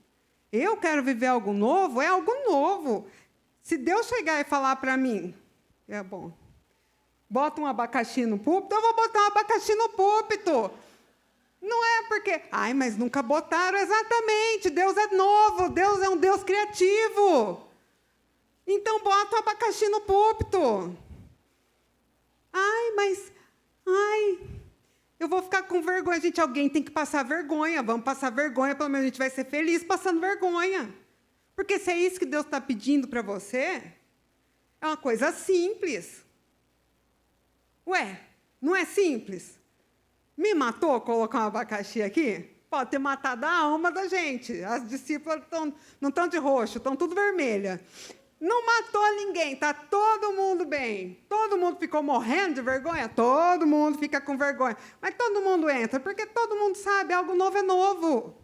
Eu quero viver algo novo, é algo novo. Se Deus chegar e falar para mim, é bom, bota um abacaxi no púlpito, eu vou botar um abacaxi no púlpito. Não é porque, mas nunca botaram. Exatamente, Deus é novo, Deus é um Deus criativo. Então, bota o abacaxi no púlpito. Eu vou ficar com vergonha. Gente, alguém tem que passar vergonha. Vamos passar vergonha, pelo menos a gente vai ser feliz passando vergonha. Porque se é isso que Deus está pedindo para você, é uma coisa simples. Ué, não é simples? Me matou colocar um abacaxi aqui? Pode ter matado a alma da gente. As discípulas não estão de roxo, estão tudo vermelha. Não matou ninguém, está todo mundo bem. Todo mundo ficou morrendo de vergonha? Todo mundo fica com vergonha. Mas todo mundo entra, porque todo mundo sabe, algo novo é novo.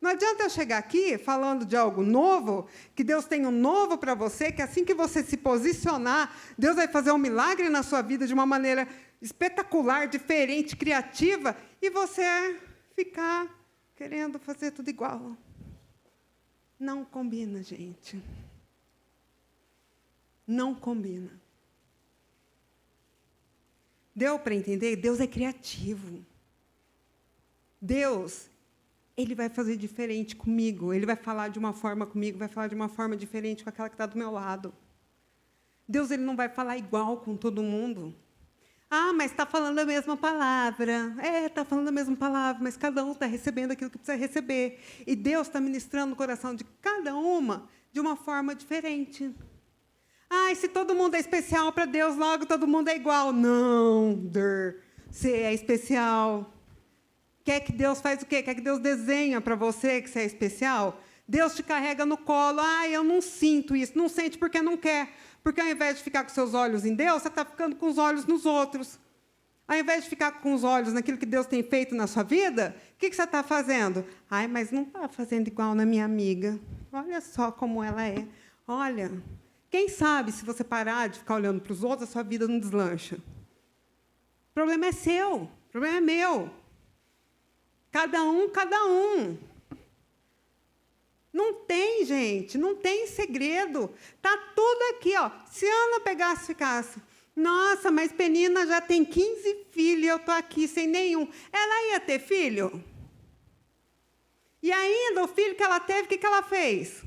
Não adianta eu chegar aqui falando de algo novo, que Deus tem um novo para você, que assim que você se posicionar, Deus vai fazer um milagre na sua vida de uma maneira espetacular, diferente, criativa, e você ficar querendo fazer tudo igual. Não combina, gente. Não combina. Deu para entender? Deus é criativo. Deus, Ele vai fazer diferente comigo. Ele vai falar de uma forma comigo, vai falar de uma forma diferente com aquela que está do meu lado. Deus, Ele não vai falar igual com todo mundo. Mas está falando a mesma palavra. Está falando a mesma palavra, mas cada um está recebendo aquilo que precisa receber. E Deus está ministrando no coração de cada uma de uma forma diferente. Se todo mundo é especial para Deus, logo todo mundo é igual. Não, você é especial. Quer que Deus faz o quê? Quer que Deus desenha para você que você é especial? Deus te carrega no colo. Eu não sinto isso. Não sente porque não quer. Porque ao invés de ficar com seus olhos em Deus, você está ficando com os olhos nos outros. Ao invés de ficar com os olhos naquilo que Deus tem feito na sua vida, o que você está fazendo? Mas não está fazendo igual na minha amiga. Olha só como ela é. Olha, quem sabe se você parar de ficar olhando para os outros, a sua vida não deslancha. O problema é seu, o problema é meu. Cada um. Não tem, gente, não tem segredo. Está tudo aqui. Se Ana pegasse e ficasse, nossa, mas Penina já tem 15 filhos e eu estou aqui sem nenhum. Ela ia ter filho? E ainda, o filho que ela teve, o que ela fez?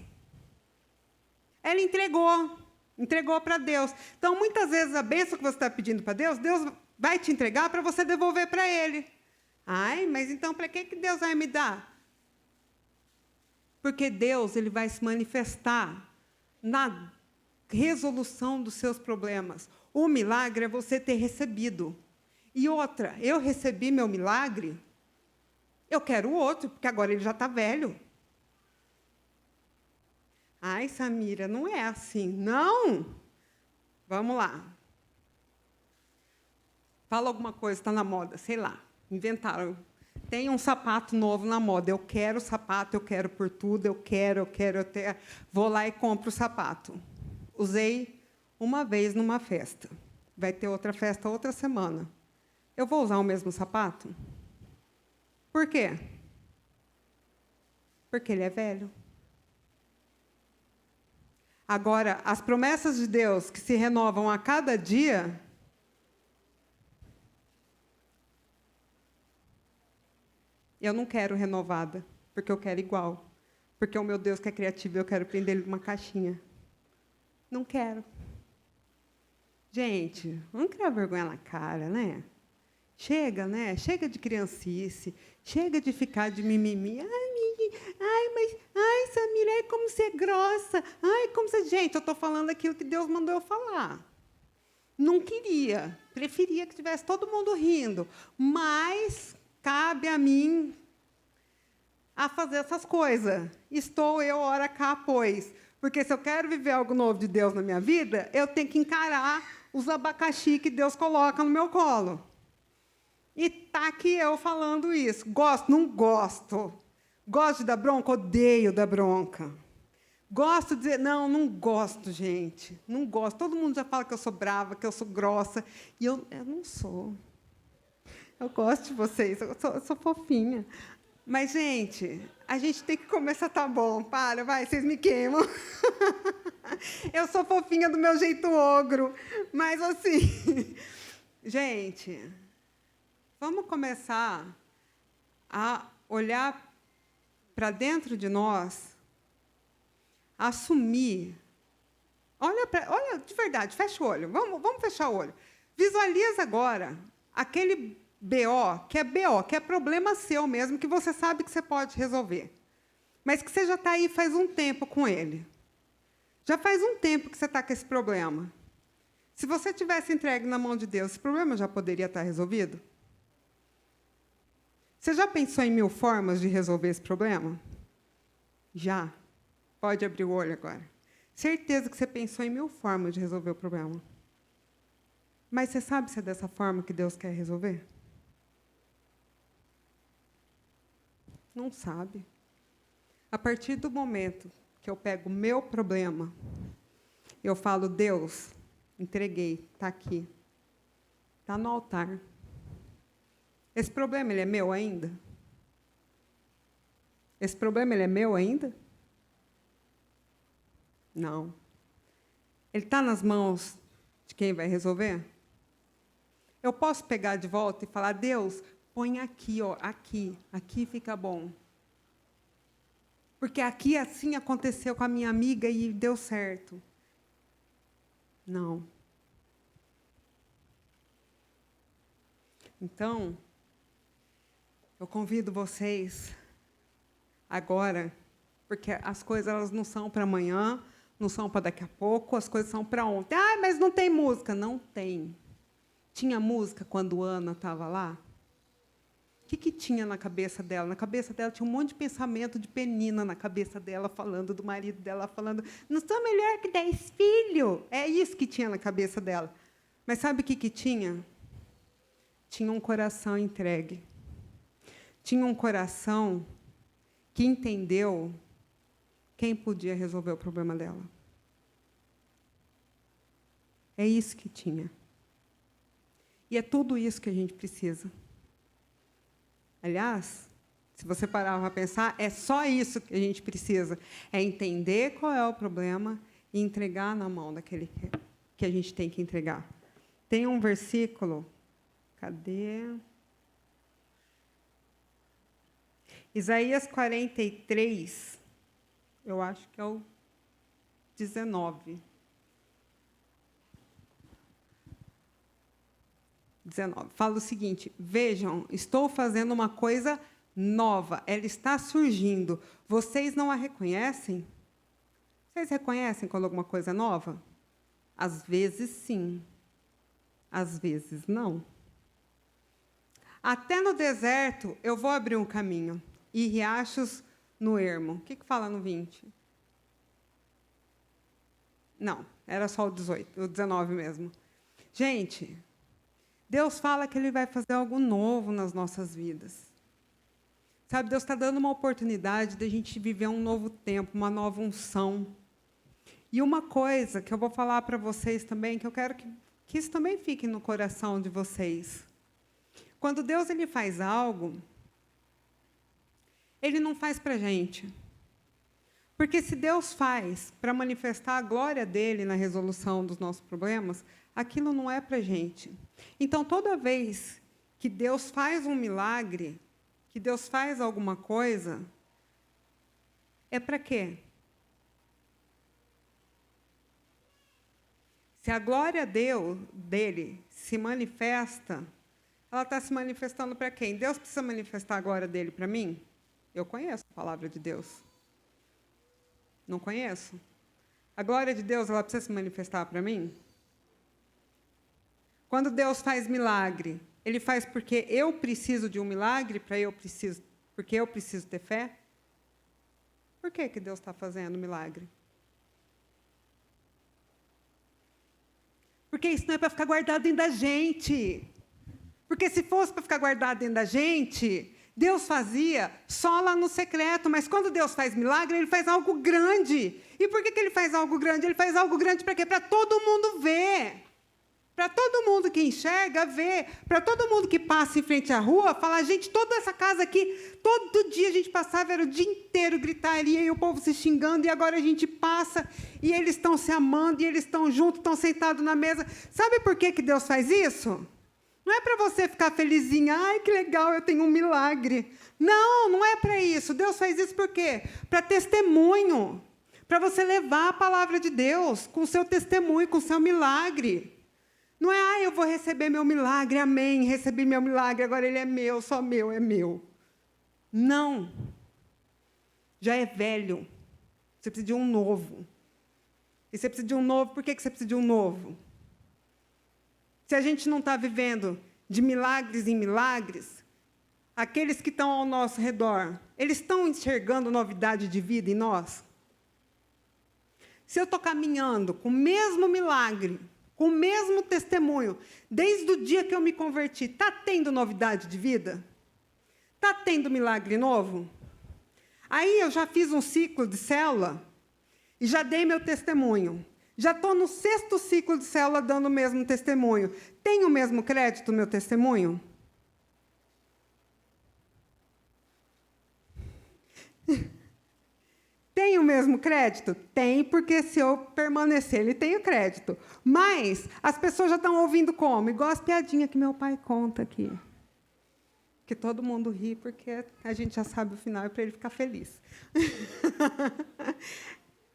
Ela entregou para Deus. Então, muitas vezes, a bênção que você está pedindo para Deus, Deus vai te entregar para você devolver para Ele. Mas então, para que Deus vai me dar? Porque Deus, Ele vai se manifestar na resolução dos seus problemas. O milagre é você ter recebido. E outra, eu recebi meu milagre Eu quero o outro, porque agora ele já está velho. Ai, Samira, não é assim. Não! Vamos lá. Fala alguma coisa, está na moda, sei lá. Inventaram. Tem um sapato novo na moda. Eu quero o sapato, eu quero por tudo, eu quero. Vou lá e compro o sapato. Usei uma vez numa festa. Vai ter outra festa outra semana. Eu vou usar o mesmo sapato? Por quê? Porque ele é velho. Agora, as promessas de Deus que se renovam a cada dia, eu não quero renovada, porque eu quero igual. Porque o meu Deus que é criativo, eu quero prender ele numa caixinha. Não quero. Gente, vamos criar vergonha na cara, né? Chega, né? Chega de criancice. Chega de ficar de mimimi. Ai, Samira, ai, como você é grossa. Ai, como você... Gente, eu estou falando aquilo que Deus mandou eu falar. Não queria. Preferia que tivesse todo mundo rindo. Mas cabe a mim a fazer essas coisas. Estou eu, ora cá, pois. Porque se eu quero viver algo novo de Deus na minha vida, eu tenho que encarar os abacaxi que Deus coloca no meu colo. E tá aqui eu falando isso. Gosto? Não gosto. Gosto de dar bronca? Odeio dar bronca. Gosto de dizer... Não, não gosto, gente. Não gosto. Todo mundo já fala que eu sou brava, que eu sou grossa. E eu não sou. Eu gosto de vocês. Eu sou fofinha. Mas, gente, a gente tem que começar, tá bom, para, vai, vocês me queimam. Eu sou fofinha do meu jeito ogro, mas, assim, gente, vamos começar a olhar para dentro de nós, assumir. Olha, de verdade, fecha o olho, vamos fechar o olho. Visualiza agora aquele BO, que é problema seu mesmo, que você sabe que você pode resolver. Mas que você já está aí faz um tempo com ele. Já faz um tempo que você está com esse problema. Se você tivesse entregue na mão de Deus, esse problema já poderia estar resolvido? Você já pensou em 1000 formas de resolver esse problema? Já. Pode abrir o olho agora. Certeza que você pensou em 1000 formas de resolver o problema. Mas você sabe se é dessa forma que Deus quer resolver? Não sabe. A partir do momento que eu pego o meu problema, eu falo, Deus, entreguei, está aqui. Está no altar. Esse problema, ele é meu ainda? Esse problema, ele é meu ainda? Não. Ele está nas mãos de quem vai resolver? Eu posso pegar de volta e falar, Deus, põe aqui, ó, aqui fica bom. Porque aqui assim aconteceu com a minha amiga e deu certo. Não. Então, eu convido vocês agora, porque as coisas elas não são para amanhã, não são para daqui a pouco, as coisas são para ontem. Ah, mas não tem música. Não tem. Tinha música quando Ana estava lá? O que tinha na cabeça dela? Na cabeça dela tinha um monte de pensamento de Penina na cabeça dela, falando do marido dela, falando, não sou melhor que 10 filhos. É isso que tinha na cabeça dela. Mas sabe o que tinha? Tinha um coração entregue. Tinha um coração que entendeu quem podia resolver o problema dela. É isso que tinha. E é tudo isso que a gente precisa. Aliás, se você parar para pensar, é só isso que a gente precisa. É entender qual é o problema e entregar na mão daquele que a gente tem que entregar. Tem um versículo... Cadê? Isaías 43, eu acho que é o 19. 19. Fala o seguinte, vejam, estou fazendo uma coisa nova, ela está surgindo. Vocês não a reconhecem? Vocês reconhecem quando alguma coisa é nova? Às vezes, sim. Às vezes, não. Até no deserto eu vou abrir um caminho, e riachos no ermo. O que fala no 20? Não, era só o 18, o 19 mesmo. Gente, Deus fala que Ele vai fazer algo novo nas nossas vidas. Sabe, Deus está dando uma oportunidade de a gente viver um novo tempo, uma nova unção. E uma coisa que eu vou falar para vocês também, que eu quero que isso também fique no coração de vocês. Quando Deus ele faz algo, Ele não faz para a gente. Porque se Deus faz para manifestar a glória dEle na resolução dos nossos problemas, aquilo não é para a gente. Então, toda vez que Deus faz um milagre, que Deus faz alguma coisa, é para quê? Se a glória dele se manifesta, ela está se manifestando para quem? Deus precisa manifestar a glória dele para mim? Eu conheço a palavra de Deus. Não conheço? A glória de Deus, ela precisa se manifestar para mim? Quando Deus faz milagre, Ele faz porque eu preciso de um milagre, porque eu preciso ter fé? Por que Deus está fazendo milagre? Porque isso não é para ficar guardado dentro da gente. Porque se fosse para ficar guardado dentro da gente, Deus fazia só lá no secreto. Mas quando Deus faz milagre, Ele faz algo grande. E por que Ele faz algo grande? Ele faz algo grande para quê? Para todo mundo ver. Para todo mundo que enxerga, ver. Para todo mundo que passa em frente à rua, falar, gente, toda essa casa aqui, todo dia a gente passava, era o dia inteiro gritaria, e o povo se xingando, e agora a gente passa, e eles estão se amando, e eles estão juntos, estão sentados na mesa. Sabe por que Deus faz isso? Não é para você ficar felizinha, ai, que legal, eu tenho um milagre. Não, não é para isso. Deus faz isso por quê? Para testemunho. Para você levar a palavra de Deus com o seu testemunho, com o seu milagre. Não é, eu vou receber meu milagre, amém, recebi meu milagre, agora ele é meu, só meu, é meu. Não. Já é velho. Você precisa de um novo. E você precisa de um novo, por que você precisa de um novo? Se a gente não está vivendo de milagres em milagres, aqueles que estão ao nosso redor, eles estão enxergando novidade de vida em nós? Se eu estou caminhando com o mesmo milagre, com o mesmo testemunho, desde o dia que eu me converti, está tendo novidade de vida? Está tendo milagre novo? Aí eu já fiz um ciclo de célula e já dei meu testemunho. Já estou no 6º ciclo de célula dando o mesmo testemunho. Tem o mesmo crédito o meu testemunho? Tem o mesmo crédito? Tem, porque se eu permanecer, ele tem o crédito. Mas as pessoas já estão ouvindo como? Igual as piadinhas que meu pai conta aqui. Que todo mundo ri, porque a gente já sabe o final, é para ele ficar feliz.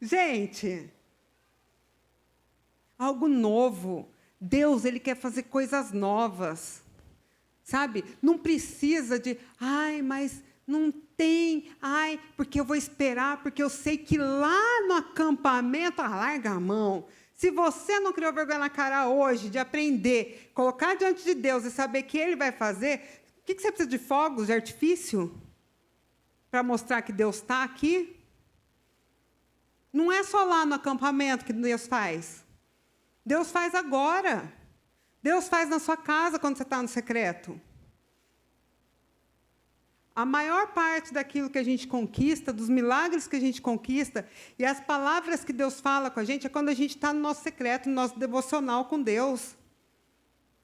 Gente, algo novo. Deus, Ele quer fazer coisas novas. Sabe? Não precisa de, mas não tem, porque eu vou esperar, porque eu sei que lá no acampamento, larga a mão. Se você não criou vergonha na cara hoje de aprender, colocar diante de Deus e saber que Ele vai fazer, o que você precisa de fogos de artifício? Para mostrar que Deus está aqui? Não é só lá no acampamento que Deus faz. Deus faz agora. Deus faz na sua casa quando você está no secreto. A maior parte daquilo que a gente conquista, dos milagres que a gente conquista, e as palavras que Deus fala com a gente, é quando a gente está no nosso secreto, no nosso devocional com Deus.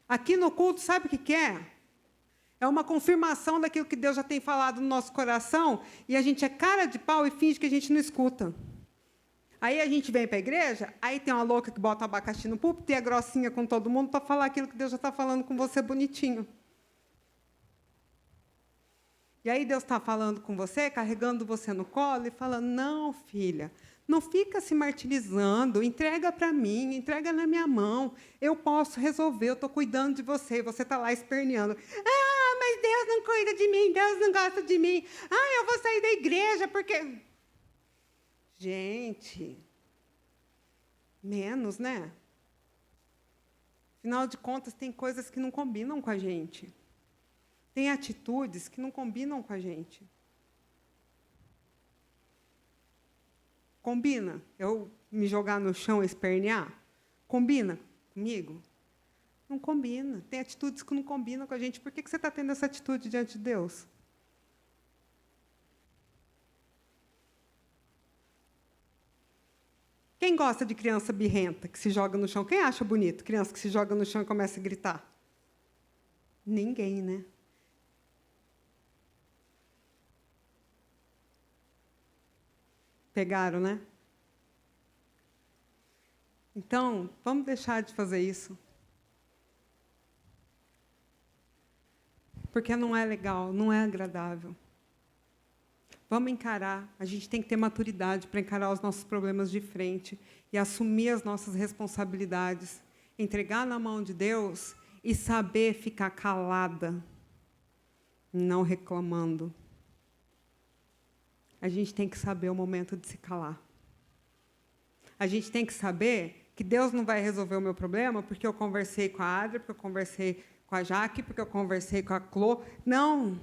Aqui no culto, sabe o que é? É uma confirmação daquilo que Deus já tem falado no nosso coração, e a gente é cara de pau e finge que a gente não escuta. Aí a gente vem para a igreja, aí tem uma louca que bota um abacaxi no púlpito e é grossinha com todo mundo para falar aquilo que Deus já está falando com você bonitinho. E aí Deus está falando com você, carregando você no colo e falando, não, filha, não fica se martirizando, entrega para mim, entrega na minha mão, eu posso resolver, eu estou cuidando de você, e você está lá esperneando. Mas Deus não cuida de mim, Deus não gosta de mim. Eu vou sair da igreja porque... Gente, menos, né? Afinal de contas, tem coisas que não combinam com a gente. Tem atitudes que não combinam com a gente. Combina eu me jogar no chão e espernear? Combina comigo? Não combina. Tem atitudes que não combinam com a gente. Por que você está tendo essa atitude diante de Deus? Quem gosta de criança birrenta, que se joga no chão? Quem acha bonito criança que se joga no chão e começa a gritar? Ninguém, né? Pegaram, né? Então, vamos deixar de fazer isso. Porque não é legal, não é agradável. Vamos encarar. A gente tem que ter maturidade para encarar os nossos problemas de frente e assumir as nossas responsabilidades, entregar na mão de Deus e saber ficar calada, não reclamando. A gente tem que saber o momento de se calar. A gente tem que saber que Deus não vai resolver o meu problema porque eu conversei com a Adria, porque eu conversei com a Jaque, porque eu conversei com a Clô. Não.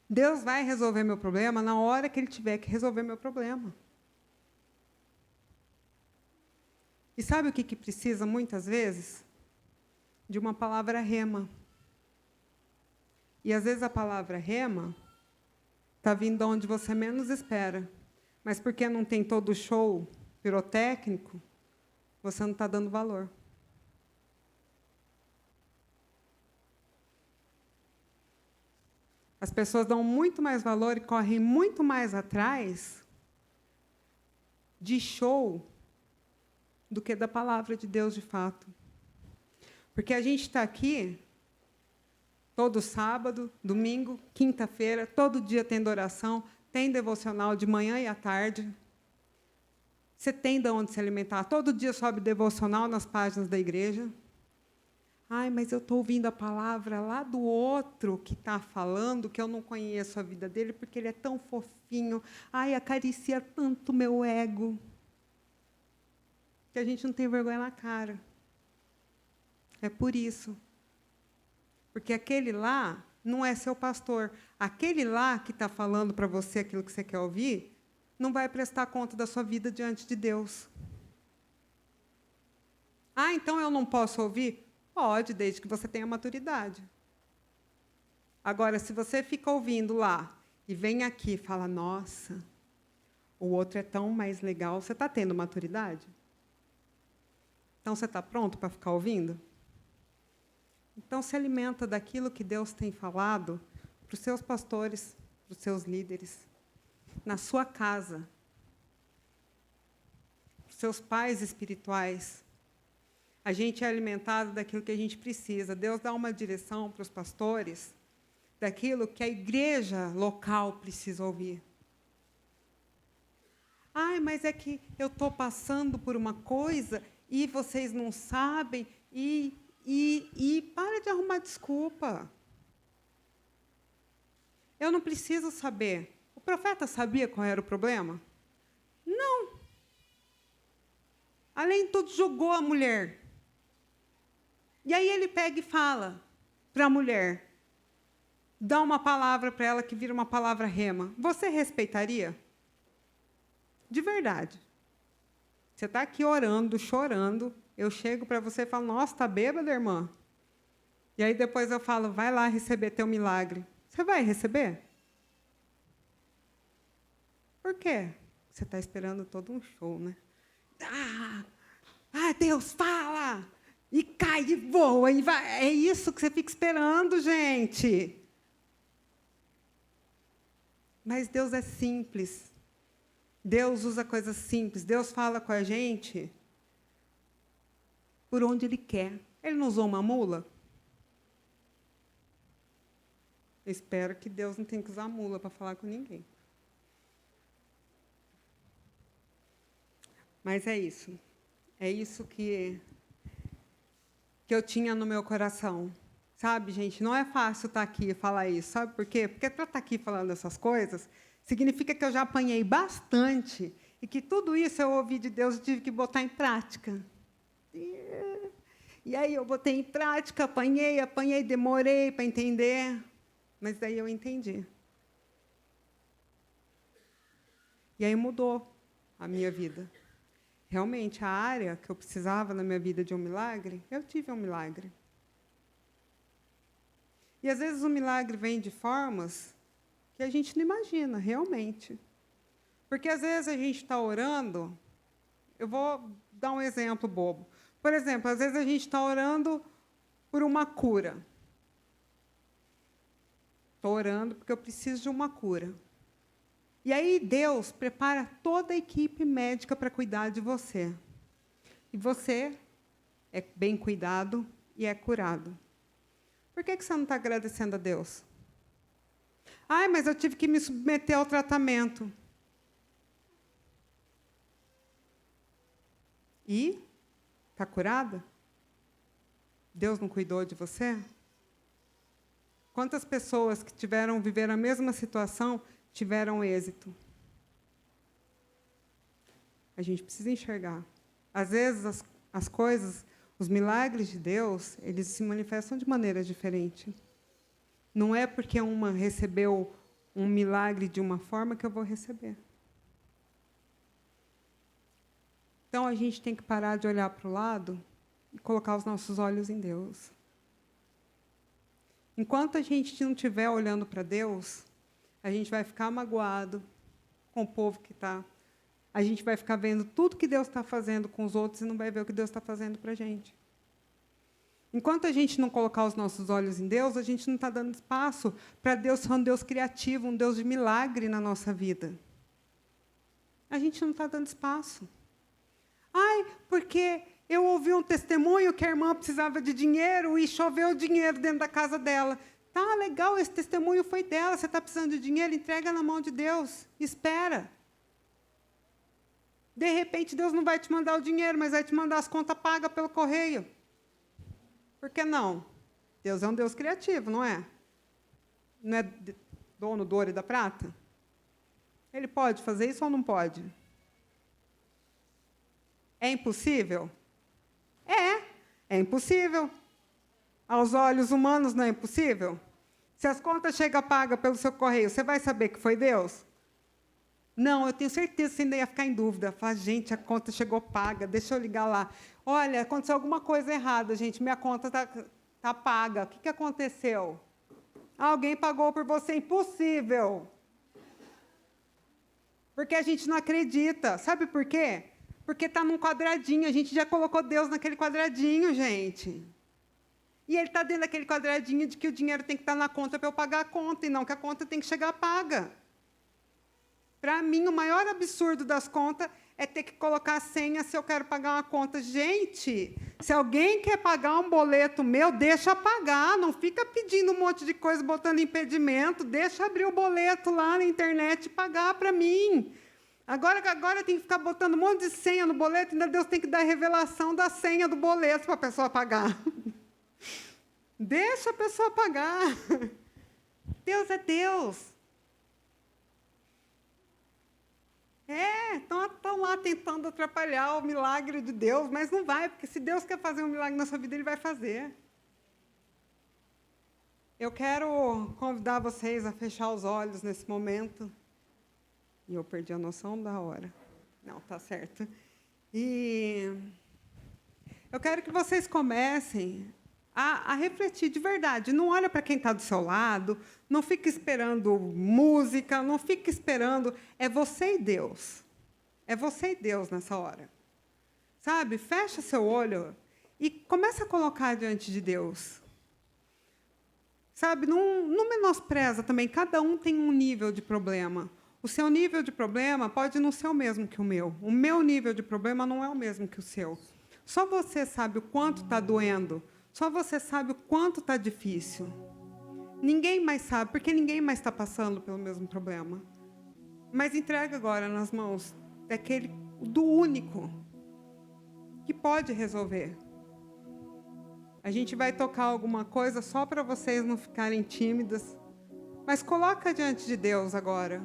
Deus vai resolver meu problema na hora que Ele tiver que resolver meu problema. E sabe o que precisa, muitas vezes? De uma palavra rema. E, às vezes, a palavra rema está vindo de onde você menos espera. Mas porque não tem todo o show pirotécnico, você não está dando valor. As pessoas dão muito mais valor e correm muito mais atrás de show do que da palavra de Deus de fato. Porque a gente está aqui todo sábado, domingo, quinta-feira, todo dia tendo oração, tem devocional de manhã e à tarde. Você tem de onde se alimentar. Todo dia sobe devocional nas páginas da igreja. Ai, mas eu estou ouvindo a palavra lá do outro que está falando, que eu não conheço a vida dele, porque ele é tão fofinho. Ai, acaricia tanto o meu ego. Que a gente não tem vergonha na cara. É por isso. Porque aquele lá não é seu pastor. Aquele lá que está falando para você aquilo que você quer ouvir, não vai prestar conta da sua vida diante de Deus. Ah, então eu não posso ouvir? Pode, desde que você tenha maturidade. Agora, se você fica ouvindo lá e vem aqui e fala, nossa, o outro é tão mais legal, você está tendo maturidade? Então, você está pronto para ficar ouvindo? Então, se alimenta daquilo que Deus tem falado para os seus pastores, para os seus líderes, na sua casa, para os seus pais espirituais. A gente é alimentado daquilo que a gente precisa. Deus dá uma direção para os pastores daquilo que a igreja local precisa ouvir. Ai, mas é que eu estou passando por uma coisa e vocês não sabem, e para de arrumar desculpa. Eu não preciso saber. O profeta sabia qual era o problema? Não. Além de tudo, julgou a mulher. E aí ele pega e fala para a mulher, dá uma palavra para ela que vira uma palavra rema. Você respeitaria? De verdade. Você está aqui orando, chorando, eu chego para você e falo, nossa, está bêbada, irmã? E aí depois eu falo, vai lá receber teu milagre. Você vai receber? Por quê? Você está esperando todo um show, né? Deus, fala! E cai e voa, e vai. É isso que você fica esperando, gente. Mas Deus é simples. Deus usa coisas simples. Deus fala com a gente por onde Ele quer. Ele não usou uma mula? Eu espero que Deus não tenha que usar mula para falar com ninguém. Mas é isso. É isso que eu tinha no meu coração. Sabe, gente, não é fácil estar aqui e falar isso. Sabe por quê? Porque para estar aqui falando essas coisas, significa que eu já apanhei bastante e que tudo isso eu ouvi de Deus e tive que botar em prática. E aí eu botei em prática, apanhei, demorei para entender. Mas daí eu entendi. E aí mudou a minha vida. Realmente, a área que eu precisava na minha vida de um milagre, eu tive um milagre. E, às vezes, o milagre vem de formas que a gente não imagina, realmente. Porque, às vezes, a gente está orando... Eu vou dar um exemplo bobo. Por exemplo, às vezes, a gente está orando por uma cura. Estou orando porque eu preciso de uma cura. E aí Deus prepara toda a equipe médica para cuidar de você. E você é bem cuidado e é curado. Por que você não está agradecendo a Deus? Ai, mas eu tive que me submeter ao tratamento. E? Está curada? Deus não cuidou de você? Quantas pessoas que viveram a mesma situação tiveram êxito? A gente precisa enxergar. Às vezes, as coisas, os milagres de Deus, eles se manifestam de maneira diferente. Não é porque uma recebeu um milagre de uma forma que eu vou receber. Então, a gente tem que parar de olhar para o lado e colocar os nossos olhos em Deus. Enquanto a gente não estiver olhando para Deus, a gente vai ficar magoado com o povo que está. A gente vai ficar vendo tudo que Deus está fazendo com os outros e não vai ver o que Deus está fazendo para a gente. Enquanto a gente não colocar os nossos olhos em Deus, a gente não está dando espaço para Deus ser um Deus criativo, um Deus de milagre na nossa vida. A gente não está dando espaço. Ai, porque eu ouvi um testemunho que a irmã precisava de dinheiro e choveu dinheiro dentro da casa dela. Tá, legal, esse testemunho foi dela, você está precisando de dinheiro, entrega na mão de Deus, espera. De repente, Deus não vai te mandar o dinheiro, mas vai te mandar as contas pagas pelo correio. Por que não? Deus é um Deus criativo, não é? Não é dono do ouro e da prata? Ele pode fazer isso ou não pode? É impossível? É impossível. Aos olhos humanos não é impossível? Se as contas chegam pagas pelo seu correio, você vai saber que foi Deus? Não, eu tenho certeza que você ainda ia ficar em dúvida. Falar, gente, a conta chegou paga, deixa eu ligar lá. Olha, aconteceu alguma coisa errada, gente, minha conta tá paga. O que aconteceu? Alguém pagou por você, impossível. Porque a gente não acredita. Sabe por quê? Porque está num quadradinho, a gente já colocou Deus naquele quadradinho, gente. E ele está dentro daquele quadradinho de que o dinheiro tem que estar na conta para eu pagar a conta, e não que a conta tem que chegar paga. Para mim, o maior absurdo das contas é ter que colocar a senha se eu quero pagar uma conta. Gente, se alguém quer pagar um boleto meu, deixa pagar, não fica pedindo um monte de coisa, botando impedimento, deixa abrir o boleto lá na internet e pagar para mim. Agora tem que ficar botando um monte de senha no boleto, ainda Deus tem que dar a revelação da senha do boleto para a pessoa pagar. Deixa a pessoa pagar. Deus é Deus. Estão lá tentando atrapalhar o milagre de Deus, mas não vai, porque se Deus quer fazer um milagre na sua vida, Ele vai fazer. Eu quero convidar vocês a fechar os olhos nesse momento. E eu perdi a noção da hora. Não, tá certo. E eu quero que vocês comecem a refletir de verdade. Não olha para quem está do seu lado, não fica esperando música, não fica esperando. É você e Deus. É você e Deus nessa hora. Sabe? Fecha seu olho e começa a colocar diante de Deus. Sabe? Não menospreza também. Cada um tem um nível de problema. O seu nível de problema pode não ser o mesmo que o meu. O meu nível de problema não é o mesmo que o seu. Só você sabe o quanto está doendo. Só você sabe o quanto está difícil. Ninguém mais sabe, porque ninguém mais está passando pelo mesmo problema. Mas entrega agora nas mãos do único que pode resolver. A gente vai tocar alguma coisa só para vocês não ficarem tímidas. Mas coloca diante de Deus agora.